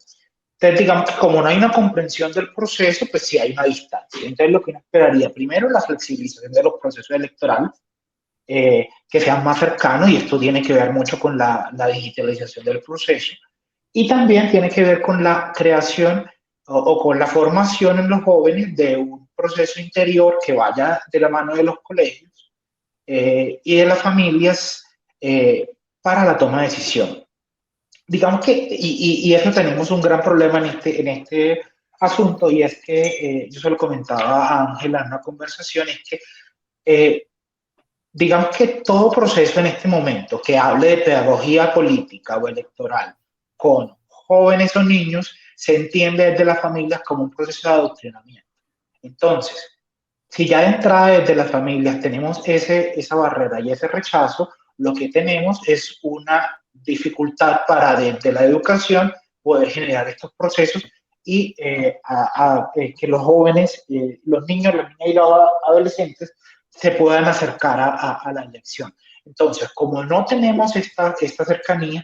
Entonces, digamos que como no hay una comprensión del proceso, pues sí hay una distancia. Entonces, lo que uno esperaría, primero, la flexibilización de los procesos electorales, que sean más cercanos, y esto tiene que ver mucho con la digitalización del proceso, y también tiene que ver con la creación o con la formación en los jóvenes de un proceso interior que vaya de la mano de los colegios y de las familias para la toma de decisión. Digamos que, y eso tenemos un gran problema en este asunto, y es que yo se lo comentaba a Ángela en una conversación, es que digamos que todo proceso en este momento que hable de pedagogía política o electoral con jóvenes o niños se entiende desde las familias como un proceso de adoctrinamiento. Entonces, si ya de entrada desde las familias tenemos esa barrera y ese rechazo, lo que tenemos es una dificultad para desde la educación poder generar estos procesos y que los jóvenes, los niños, las niñas y los adolescentes se puedan acercar a la elección. Entonces, como no tenemos esta cercanía,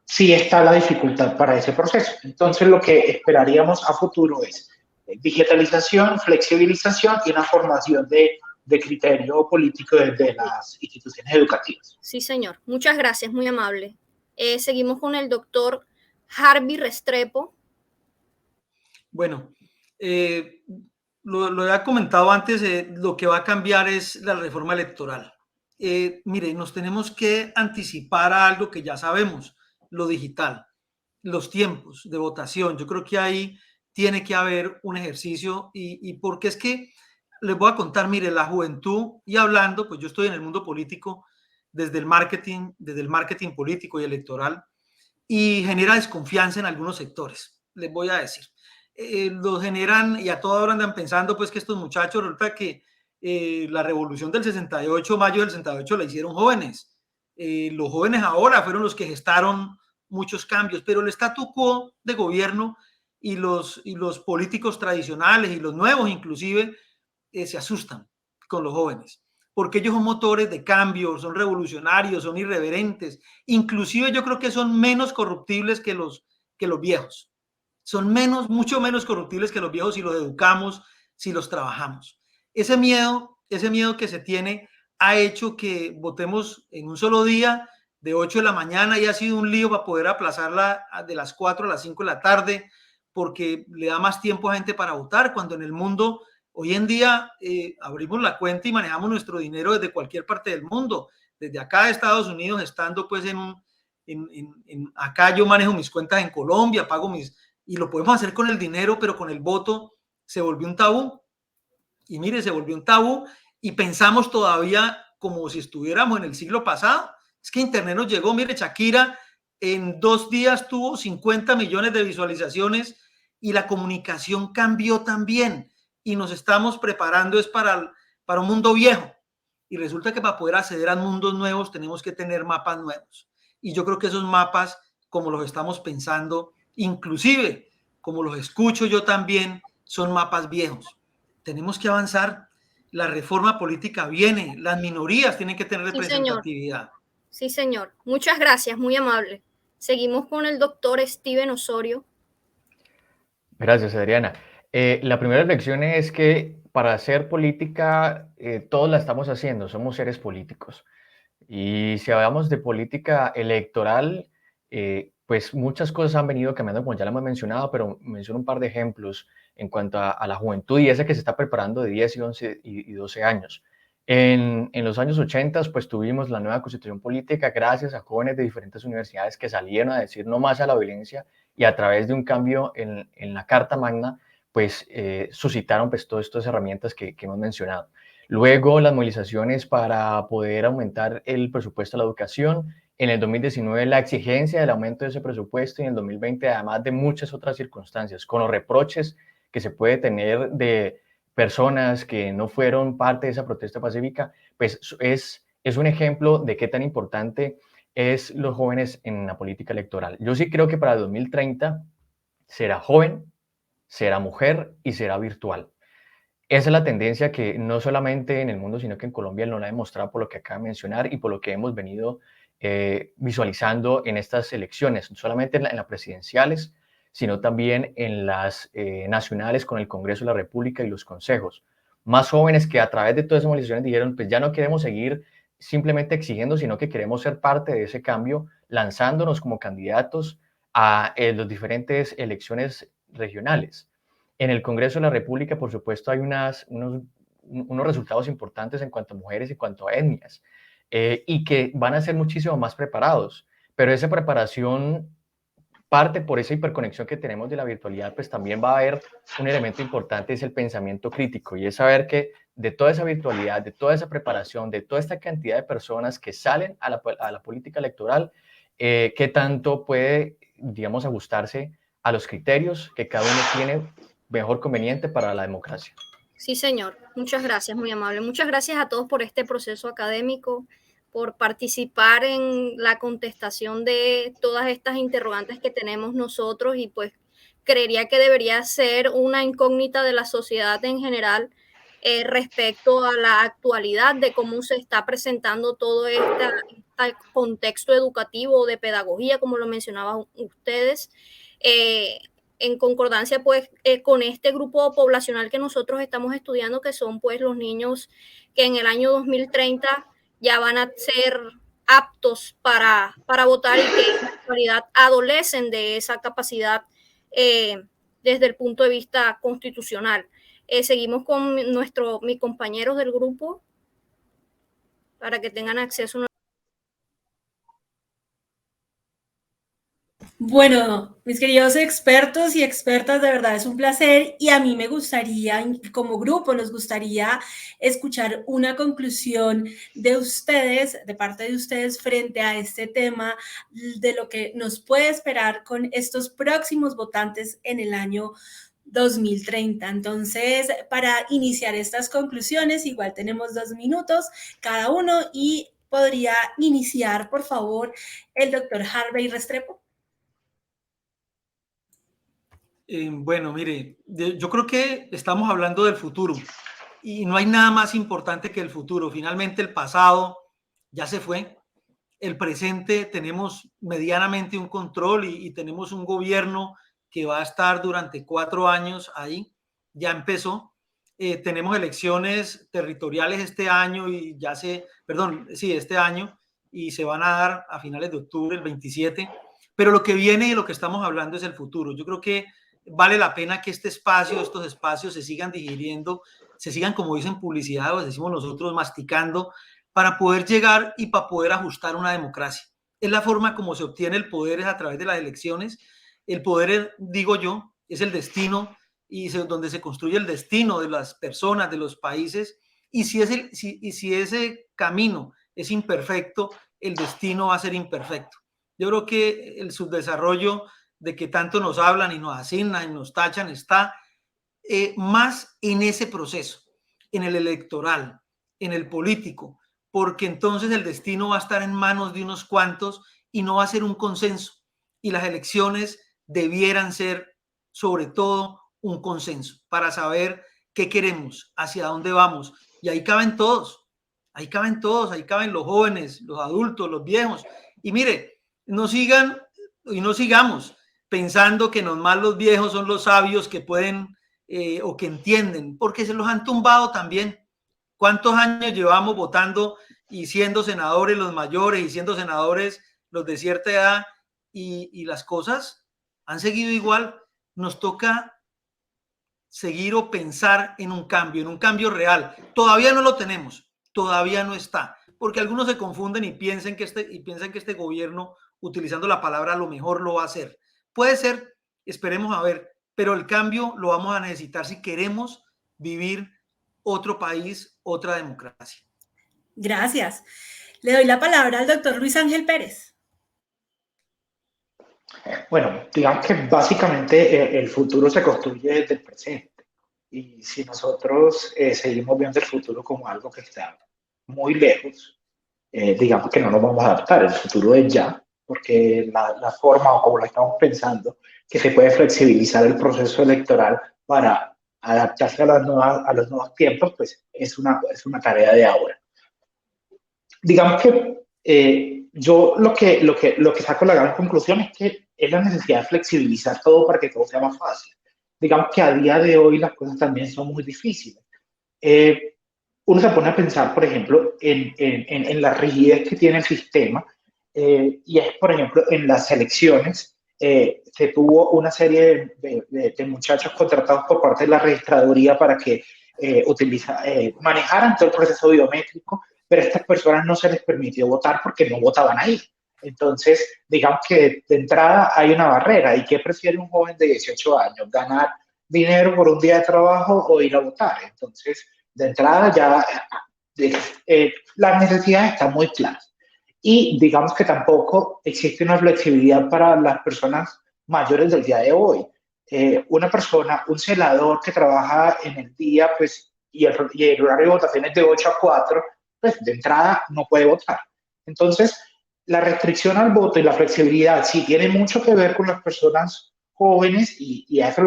sí está la dificultad para ese proceso. Entonces, lo que esperaríamos a futuro es digitalización, flexibilización y una formación de criterio político desde las instituciones educativas. Sí, señor. Muchas gracias, muy amable. Seguimos con el doctor Harvey Restrepo. Bueno, lo he comentado antes, lo que va a cambiar es la reforma electoral. Mire, nos tenemos que anticipar a algo que ya sabemos, lo digital, los tiempos de votación. Yo creo que ahí tiene que haber un ejercicio y porque es que les voy a contar, mire, la juventud, y hablando, pues yo estoy en el mundo político desde el marketing político y electoral, y genera desconfianza en algunos sectores, les voy a decir. Lo generan y a toda hora andan pensando pues que estos muchachos, resulta que la revolución del 68, mayo del 68 la hicieron jóvenes. Los jóvenes ahora fueron los que gestaron muchos cambios, pero el statu quo de gobierno y los políticos tradicionales y los nuevos inclusive se asustan con los jóvenes, porque ellos son motores de cambio, son revolucionarios, son irreverentes, inclusive yo creo que son menos corruptibles que los viejos, son mucho menos corruptibles que los viejos si los educamos, si los trabajamos. Ese miedo que se tiene ha hecho que votemos en un solo día de 8 de la mañana, y ha sido un lío para poder aplazarla de las 4 a las 5 de la tarde, porque le da más tiempo a gente para votar, cuando en el mundo hoy en día abrimos la cuenta y manejamos nuestro dinero desde cualquier parte del mundo, desde acá de Estados Unidos, estando pues acá yo manejo mis cuentas en Colombia, pago y lo podemos hacer con el dinero, pero con el voto se volvió un tabú. Y mire, se volvió un tabú y pensamos todavía como si estuviéramos en el siglo pasado. Es que Internet nos llegó, mire, Shakira en 2 días tuvo 50 millones de visualizaciones y la comunicación cambió también. Y nos estamos preparando es para un mundo viejo. Y resulta que para poder acceder a mundos nuevos tenemos que tener mapas nuevos. Y yo creo que esos mapas, como los estamos pensando, inclusive como los escucho yo también, son mapas viejos. Tenemos que avanzar. La reforma política viene, las minorías tienen que tener representatividad. Sí, señor. Muchas gracias, muy amable. Seguimos con el doctor Steven Osorio. Gracias, Adriana. La primera reflexión es que para hacer política, todos la estamos haciendo, somos seres políticos. Y si hablamos de política electoral, pues muchas cosas han venido cambiando, como ya lo hemos mencionado, pero menciono un par de ejemplos en cuanto a la juventud y esa que se está preparando de 10 y 11 y 12 años. En los años 80, pues tuvimos la nueva constitución política gracias a jóvenes de diferentes universidades que salieron a decir no más a la violencia, y a través de un cambio en la Carta Magna, pues suscitaron pues todas estas herramientas que hemos mencionado. Luego las movilizaciones para poder aumentar el presupuesto a la educación. En el 2019 la exigencia del aumento de ese presupuesto, y en el 2020 además de muchas otras circunstancias, con los reproches que se puede tener de personas que no fueron parte de esa protesta pacífica, pues es es un ejemplo de qué tan importante es los jóvenes en la política electoral. Yo sí creo que para el 2030 será joven, será mujer y será virtual. Esa es la tendencia que no solamente en el mundo, sino que en Colombia lo ha demostrado por lo que acaba de mencionar y por lo que hemos venido visualizando en estas elecciones, no solamente en las presidenciales, sino también en las nacionales con el Congreso de la República y los consejos. Más jóvenes que a través de todas esas movilizaciones dijeron, pues ya no queremos seguir simplemente exigiendo, sino que queremos ser parte de ese cambio, lanzándonos como candidatos a las diferentes elecciones regionales. En el Congreso de la República, por supuesto, hay unos resultados importantes en cuanto a mujeres y en cuanto a etnias, y que van a ser muchísimo más preparados, pero esa preparación parte por esa hiperconexión que tenemos de la virtualidad, pues también va a haber un elemento importante, es el pensamiento crítico, y es saber que de toda esa virtualidad, de toda esa preparación, de toda esta cantidad de personas que salen a la política electoral, qué tanto puede, digamos, ajustarse a los criterios que cada uno tiene mejor conveniente para la democracia. Sí, señor. Muchas gracias, muy amable. Muchas gracias a todos por este proceso académico, por participar en la contestación de todas estas interrogantes que tenemos nosotros, y pues creería que debería ser una incógnita de la sociedad en general respecto a la actualidad de cómo se está presentando todo este contexto educativo de pedagogía, como lo mencionaban ustedes. En concordancia pues con este grupo poblacional que nosotros estamos estudiando, que son pues los niños que en el año 2030 ya van a ser aptos para votar y que en la actualidad adolecen de esa capacidad desde el punto de vista constitucional. Seguimos con mis compañeros del grupo para que tengan acceso a... Bueno, mis queridos expertos y expertas, de verdad es un placer, y a mí me gustaría, como grupo, nos gustaría escuchar una conclusión de ustedes, de parte de ustedes, frente a este tema de lo que nos puede esperar con estos próximos votantes en el año 2030. Entonces, para iniciar estas conclusiones, igual tenemos 2 minutos cada uno, y podría iniciar, por favor, el doctor Harvey Restrepo. Bueno, mire, yo creo que estamos hablando del futuro y no hay nada más importante que el futuro. Finalmente el pasado ya se fue, el presente tenemos medianamente un control y tenemos un gobierno que va a estar durante 4 años ahí, ya empezó. Tenemos elecciones territoriales este año y este año, y se van a dar a finales de octubre, el 27, pero lo que viene y lo que estamos hablando es el futuro. Yo creo que vale la pena que estos espacios se sigan digiriendo, se sigan, como dicen publicidad, o decimos nosotros, masticando, para poder llegar y para poder ajustar una democracia. Es la forma como se obtiene el poder, es a través de las elecciones. El poder, digo yo, es el destino, y donde se construye el destino de las personas, de los países, y si ese camino es imperfecto, el destino va a ser imperfecto. Yo creo que el subdesarrollo de que tanto nos hablan y nos asignan y nos tachan está más en ese proceso, en el electoral, en el político, porque entonces el destino va a estar en manos de unos cuantos y no va a ser un consenso, y las elecciones debieran ser sobre todo un consenso para saber qué queremos, hacia dónde vamos, y ahí caben todos, ahí caben los jóvenes, los adultos, los viejos, y mire, no sigamos pensando que nomás los viejos son los sabios que pueden o que entienden, porque se los han tumbado también. ¿Cuántos años llevamos votando y siendo senadores los mayores y siendo senadores los de cierta edad, y las cosas han seguido igual? Nos toca seguir o pensar en un cambio real. Todavía no lo tenemos, todavía no está, porque algunos se confunden y piensan que este gobierno, utilizando la palabra, a lo mejor lo va a hacer. Puede ser, esperemos a ver, pero el cambio lo vamos a necesitar si queremos vivir otro país, otra democracia. Gracias. Le doy la palabra al doctor Luis Ángel Pérez. Bueno, digamos que básicamente el futuro se construye desde el presente, y si nosotros seguimos viendo el futuro como algo que está muy lejos, digamos que no nos vamos a adaptar, el futuro es ya, porque la forma o como lo estamos pensando, que se puede flexibilizar el proceso electoral para adaptarse a los nuevos tiempos, pues es una tarea de ahora. Digamos que yo lo que saco la gran conclusión es que es la necesidad de flexibilizar todo para que todo sea más fácil. Digamos que a día de hoy las cosas también son muy difíciles. Uno se pone a pensar, por ejemplo, en la rigidez que tiene el sistema, y es, por ejemplo, en las elecciones, se tuvo una serie de muchachos contratados por parte de la registraduría para que manejaran todo el proceso biométrico, pero a estas personas no se les permitió votar porque no votaban ahí. Entonces, digamos que de entrada hay una barrera. ¿Y qué prefiere un joven de 18 años? ¿Ganar dinero por un día de trabajo o ir a votar? Entonces, de entrada ya las necesidades están muy claras. Y digamos que tampoco existe una flexibilidad para las personas mayores del día de hoy. Una persona, un celador que trabaja en el día, pues, y el horario de votación es de 8 a 4, pues de entrada no puede votar. Entonces, la restricción al voto y la flexibilidad sí tiene mucho que ver con las personas jóvenes y a eso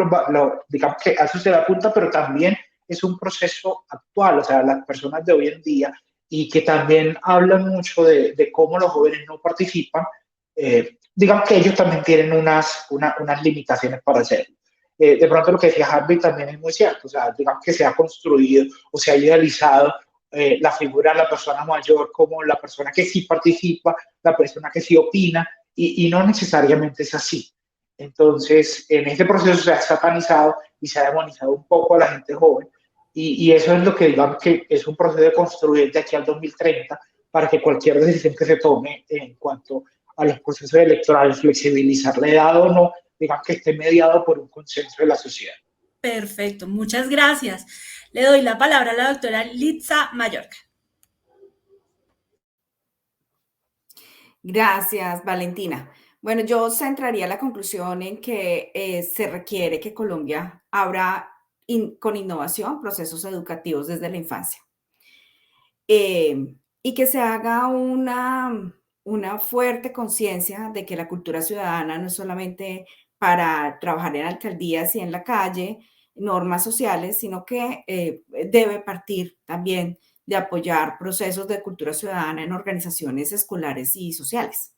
digamos que a eso se le apunta, pero también es un proceso actual, o sea, las personas de hoy en día, y que también hablan mucho de cómo los jóvenes no participan, digamos que ellos también tienen unas limitaciones para hacerlo. De pronto lo que decía Harvey también es muy cierto, o sea, digamos que se ha construido o se ha idealizado la figura de la persona mayor como la persona que sí participa, la persona que sí opina, y no necesariamente es así. Entonces, en este proceso se ha satanizado y se ha demonizado un poco a la gente joven, y eso es lo que digamos que es un proceso de construir de aquí al 2030 para que cualquier decisión que se tome en cuanto a los procesos electorales, flexibilizar la edad o no, digamos que esté mediado por un consenso de la sociedad. Perfecto, muchas gracias. Le doy la palabra a la doctora Litza Mallorca. Gracias, Valentina. Bueno, yo centraría la conclusión en que se requiere que Colombia abra con innovación procesos educativos desde la infancia. Y que se haga una fuerte conciencia de que la cultura ciudadana no es solamente para trabajar en alcaldías y en la calle, normas sociales, sino que debe partir también de apoyar procesos de cultura ciudadana en organizaciones escolares y sociales.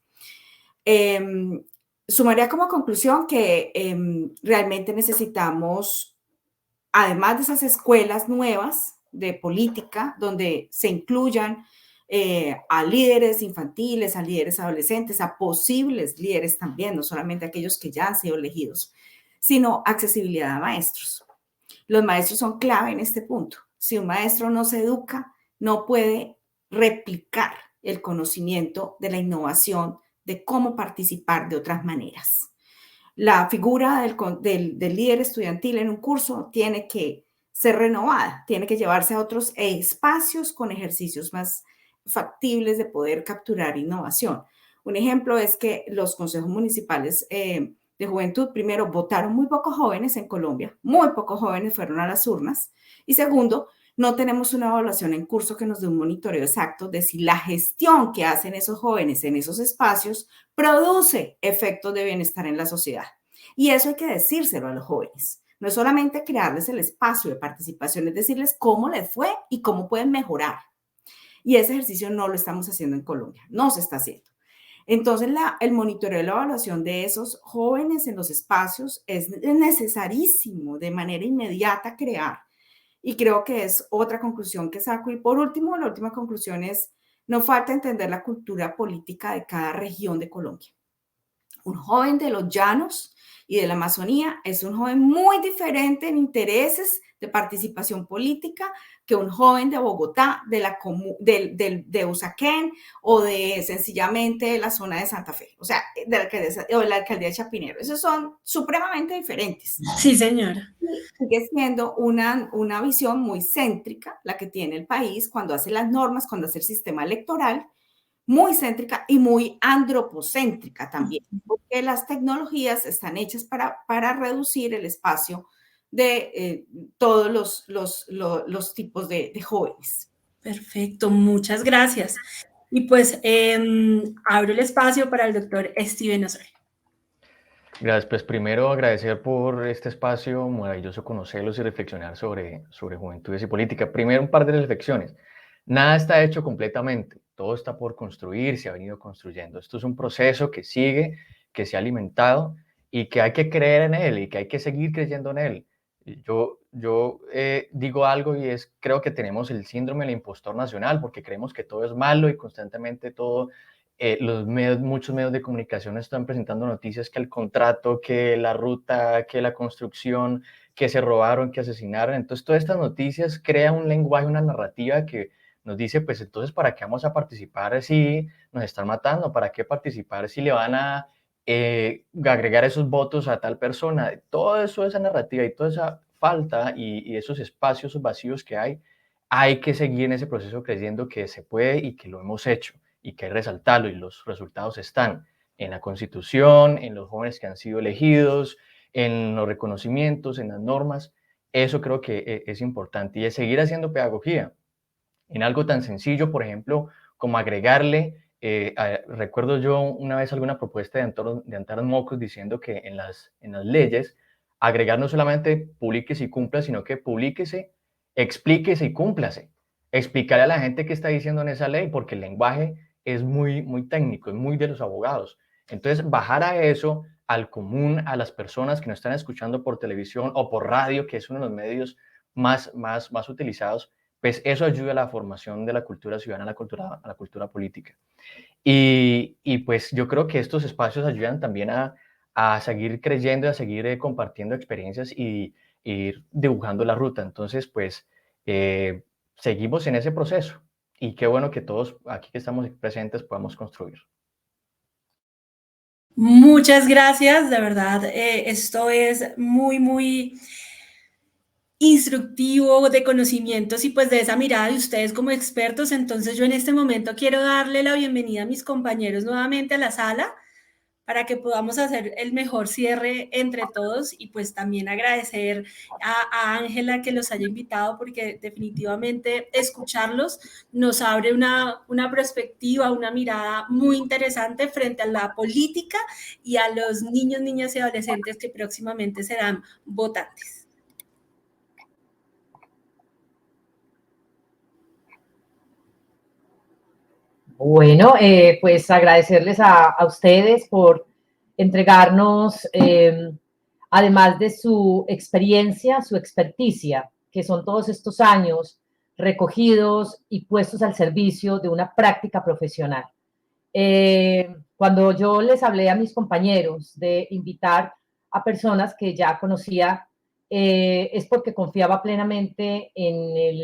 Sumaría como conclusión que realmente necesitamos, además de esas escuelas nuevas de política, donde se incluyan a líderes infantiles, a líderes adolescentes, a posibles líderes también, no solamente aquellos que ya han sido elegidos, sino accesibilidad a maestros. Los maestros son clave en este punto. Si un maestro no se educa, no puede replicar el conocimiento de la innovación, de cómo participar de otras maneras. La figura del líder estudiantil en un curso tiene que ser renovada, tiene que llevarse a otros espacios con ejercicios más factibles de poder capturar innovación. Un ejemplo es que los consejos municipales de juventud, primero, votaron muy pocos jóvenes en Colombia, muy pocos jóvenes fueron a las urnas, y segundo, no tenemos una evaluación en curso que nos dé un monitoreo exacto de si la gestión que hacen esos jóvenes en esos espacios produce efectos de bienestar en la sociedad. Y eso hay que decírselo a los jóvenes. No es solamente crearles el espacio de participación, es decirles cómo les fue y cómo pueden mejorar. Y ese ejercicio no lo estamos haciendo en Colombia, no se está haciendo. Entonces, el monitoreo y la evaluación de esos jóvenes en los espacios es necesarísimo de manera inmediata crear. Y creo que es otra conclusión que saco. Y por último, la última conclusión es, no falta entender la cultura política de cada región de Colombia. Un joven de los llanos y de la Amazonía es un joven muy diferente en intereses de participación política que un joven de Bogotá, de Usaquén o de sencillamente la zona de Santa Fe, o sea, de la alcaldía de Chapinero. Esos son supremamente diferentes. Sí, señora. Sigue siendo una visión muy céntrica la que tiene el país cuando hace las normas, cuando hace el sistema electoral, muy céntrica y muy antropocéntrica también, porque las tecnologías están hechas para reducir el espacio de todos los tipos de jóvenes. Perfecto, muchas gracias. Y pues abro el espacio para el doctor Steven Osorio. Gracias. Pues primero agradecer por este espacio, maravilloso conocerlos y reflexionar sobre juventudes y política. Primero un par de reflexiones. Nada está hecho completamente, todo está por construir, se ha venido construyendo. Esto es un proceso que sigue, que se ha alimentado y que hay que creer en él y que hay que seguir creyendo en él. Yo digo algo y es, creo que tenemos el síndrome del impostor nacional porque creemos que todo es malo y constantemente todo muchos medios de comunicación están presentando noticias que el contrato, que la ruta, que la construcción, que se robaron, que asesinaron. Entonces, todas estas noticias crean un lenguaje, una narrativa que nos dice, pues entonces, ¿para qué vamos a participar si nos están matando? ¿Para qué participar si le van a agregar esos votos a tal persona? Todo eso, esa narrativa y toda esa falta y esos espacios, esos vacíos que hay que seguir en ese proceso creyendo que se puede y que lo hemos hecho y que hay que resaltarlo, y los resultados están en la Constitución, en los jóvenes que han sido elegidos, en los reconocimientos, en las normas. Eso creo que es importante, y es seguir haciendo pedagogía en algo tan sencillo, por ejemplo, como agregarle, recuerdo yo una vez alguna propuesta de Antanas Mocos diciendo que en las leyes, agregar no solamente publíquese y cumpla, sino que publíquese, explíquese y cúmplase. Explicarle a la gente qué está diciendo en esa ley, porque el lenguaje es muy, muy técnico, es muy de los abogados. Entonces, bajar a eso, al común, a las personas que nos están escuchando por televisión o por radio, que es uno de los medios más utilizados, pues eso ayuda a la formación de la cultura ciudadana, a la cultura política. Y pues yo creo que estos espacios ayudan también a seguir creyendo, a seguir compartiendo experiencias y ir dibujando la ruta. Entonces, pues seguimos en ese proceso, y qué bueno que todos aquí que estamos presentes podamos construir. Muchas gracias, de verdad, esto es muy, muy instructivo de conocimientos y pues de esa mirada de ustedes como expertos. Entonces yo en este momento quiero darle la bienvenida a mis compañeros nuevamente a la sala para que podamos hacer el mejor cierre entre todos, y pues también agradecer a Ángela que los haya invitado, porque definitivamente escucharlos nos abre una perspectiva, una mirada muy interesante frente a la política y a los niños, niñas y adolescentes que próximamente serán votantes. Bueno, pues agradecerles a ustedes por entregarnos, además de su experiencia, su experticia, que son todos estos años recogidos y puestos al servicio de una práctica profesional. Cuando yo les hablé a mis compañeros de invitar a personas que ya conocía, es porque confiaba plenamente en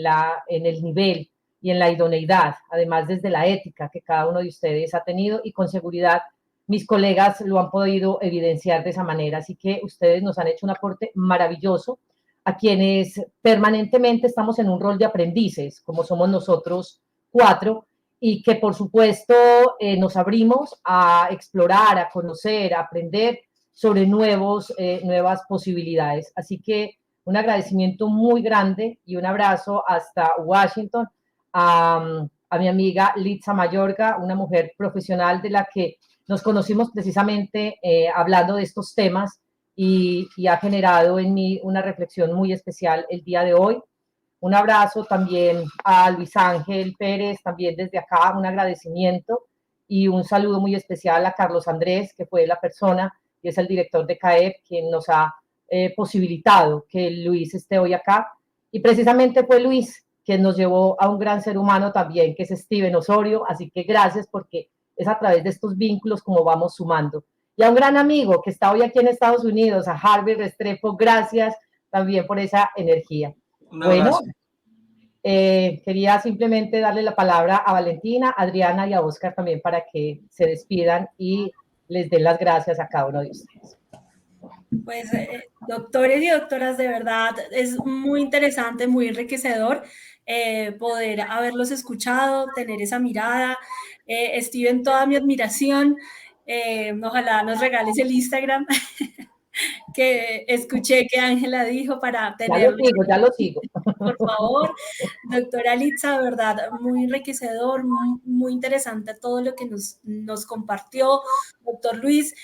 el nivel y en la idoneidad, además desde la ética que cada uno de ustedes ha tenido, y con seguridad mis colegas lo han podido evidenciar de esa manera. Así que ustedes nos han hecho un aporte maravilloso a quienes permanentemente estamos en un rol de aprendices, como somos nosotros cuatro, y que por supuesto nos abrimos a explorar, a conocer, a aprender sobre nuevas posibilidades. Así que un agradecimiento muy grande y un abrazo hasta Washington a mi amiga Litza Mayorga, una mujer profesional de la que nos conocimos precisamente hablando de estos temas, y ha generado en mí una reflexión muy especial el día de hoy. Un abrazo también a Luis Ángel Pérez, también desde acá, un agradecimiento y un saludo muy especial a Carlos Andrés, que fue la persona y es el director de CAEP, quien nos ha posibilitado que Luis esté hoy acá. Y precisamente fue Luis quien nos llevó a un gran ser humano también, que es Steven Osorio. Así que gracias, porque es a través de estos vínculos como vamos sumando. Y a un gran amigo que está hoy aquí en Estados Unidos, a Harvey Restrepo, gracias también por esa energía. Bueno, quería simplemente darle la palabra a Valentina, Adriana y a Oscar también para que se despidan y les den las gracias a cada uno de ustedes. Pues doctores y doctoras, de verdad es muy interesante, muy enriquecedor poder haberlos escuchado, tener esa mirada. Steven, toda mi admiración. Ojalá nos regales el Instagram que escuché que Ángela dijo para tener. Ya lo sigo. Por favor, doctora Litza, verdad, muy enriquecedor, muy interesante todo lo que nos compartió. Doctor Luis,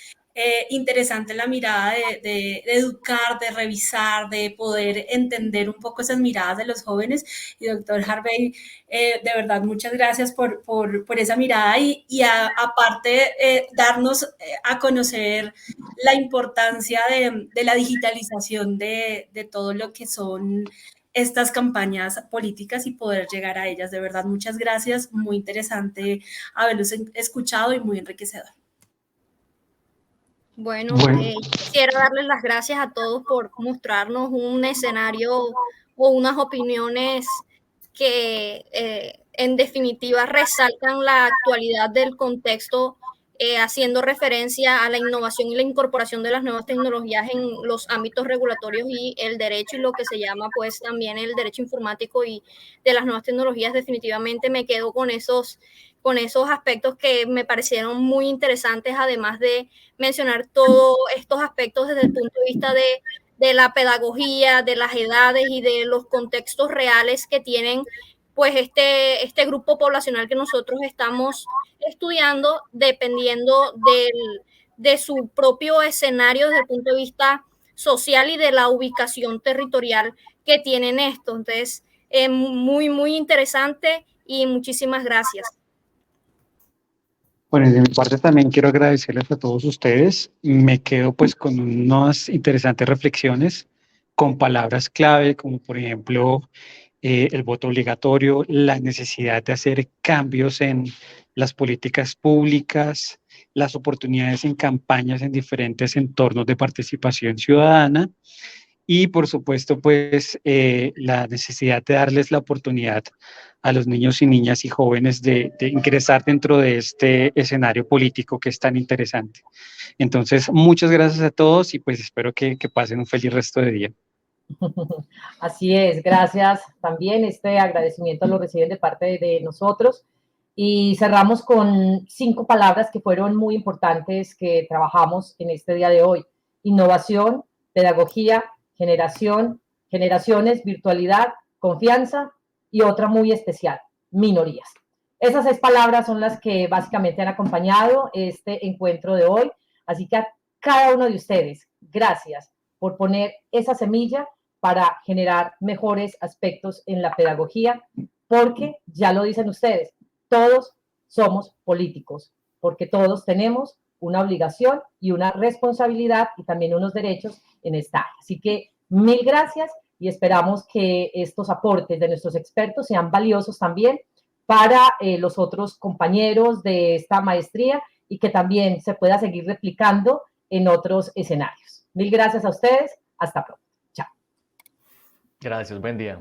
interesante la mirada de educar, de revisar, de poder entender un poco esas miradas de los jóvenes. Y doctor Harvey, de verdad, muchas gracias por esa mirada y aparte darnos a conocer la importancia de la digitalización de todo lo que son estas campañas políticas y poder llegar a ellas. De verdad, muchas gracias. Muy interesante haberlos escuchado y muy enriquecedor. Bueno, quisiera darles las gracias a todos por mostrarnos un escenario o unas opiniones que en definitiva resaltan la actualidad del contexto, haciendo referencia a la innovación y la incorporación de las nuevas tecnologías en los ámbitos regulatorios y el derecho y lo que se llama pues también el derecho informático y de las nuevas tecnologías. Definitivamente me quedo con esos aspectos que me parecieron muy interesantes, además de mencionar todos estos aspectos desde el punto de vista de la pedagogía, de las edades y de los contextos reales que tienen pues este grupo poblacional que nosotros estamos estudiando, dependiendo de su propio escenario desde el punto de vista social y de la ubicación territorial que tienen esto. Entonces, muy, muy interesante y muchísimas gracias. Bueno, de mi parte también quiero agradecerles a todos ustedes. Me quedo pues con unas interesantes reflexiones, con palabras clave, como por ejemplo el voto obligatorio, la necesidad de hacer cambios en las políticas públicas, las oportunidades en campañas en diferentes entornos de participación ciudadana y por supuesto pues la necesidad de darles la oportunidad a los niños y niñas y jóvenes de ingresar dentro de este escenario político que es tan interesante. Entonces, muchas gracias a todos y pues espero que pasen un feliz resto de día. Así es, gracias también. Este agradecimiento lo reciben de parte de nosotros. Y cerramos con 5 palabras que fueron muy importantes que trabajamos en este día de hoy. Innovación, pedagogía, generaciones, virtualidad, confianza y otra muy especial, minorías. Esas 6 palabras son las que básicamente han acompañado este encuentro de hoy. Así que a cada uno de ustedes, gracias por poner esa semilla para generar mejores aspectos en la pedagogía, porque ya lo dicen ustedes, todos somos políticos, porque todos tenemos una obligación y una responsabilidad y también unos derechos en esta área. Así que mil gracias y esperamos que estos aportes de nuestros expertos sean valiosos también para los otros compañeros de esta maestría y que también se pueda seguir replicando en otros escenarios. Mil gracias a ustedes. Hasta pronto. Chao. Gracias. Buen día.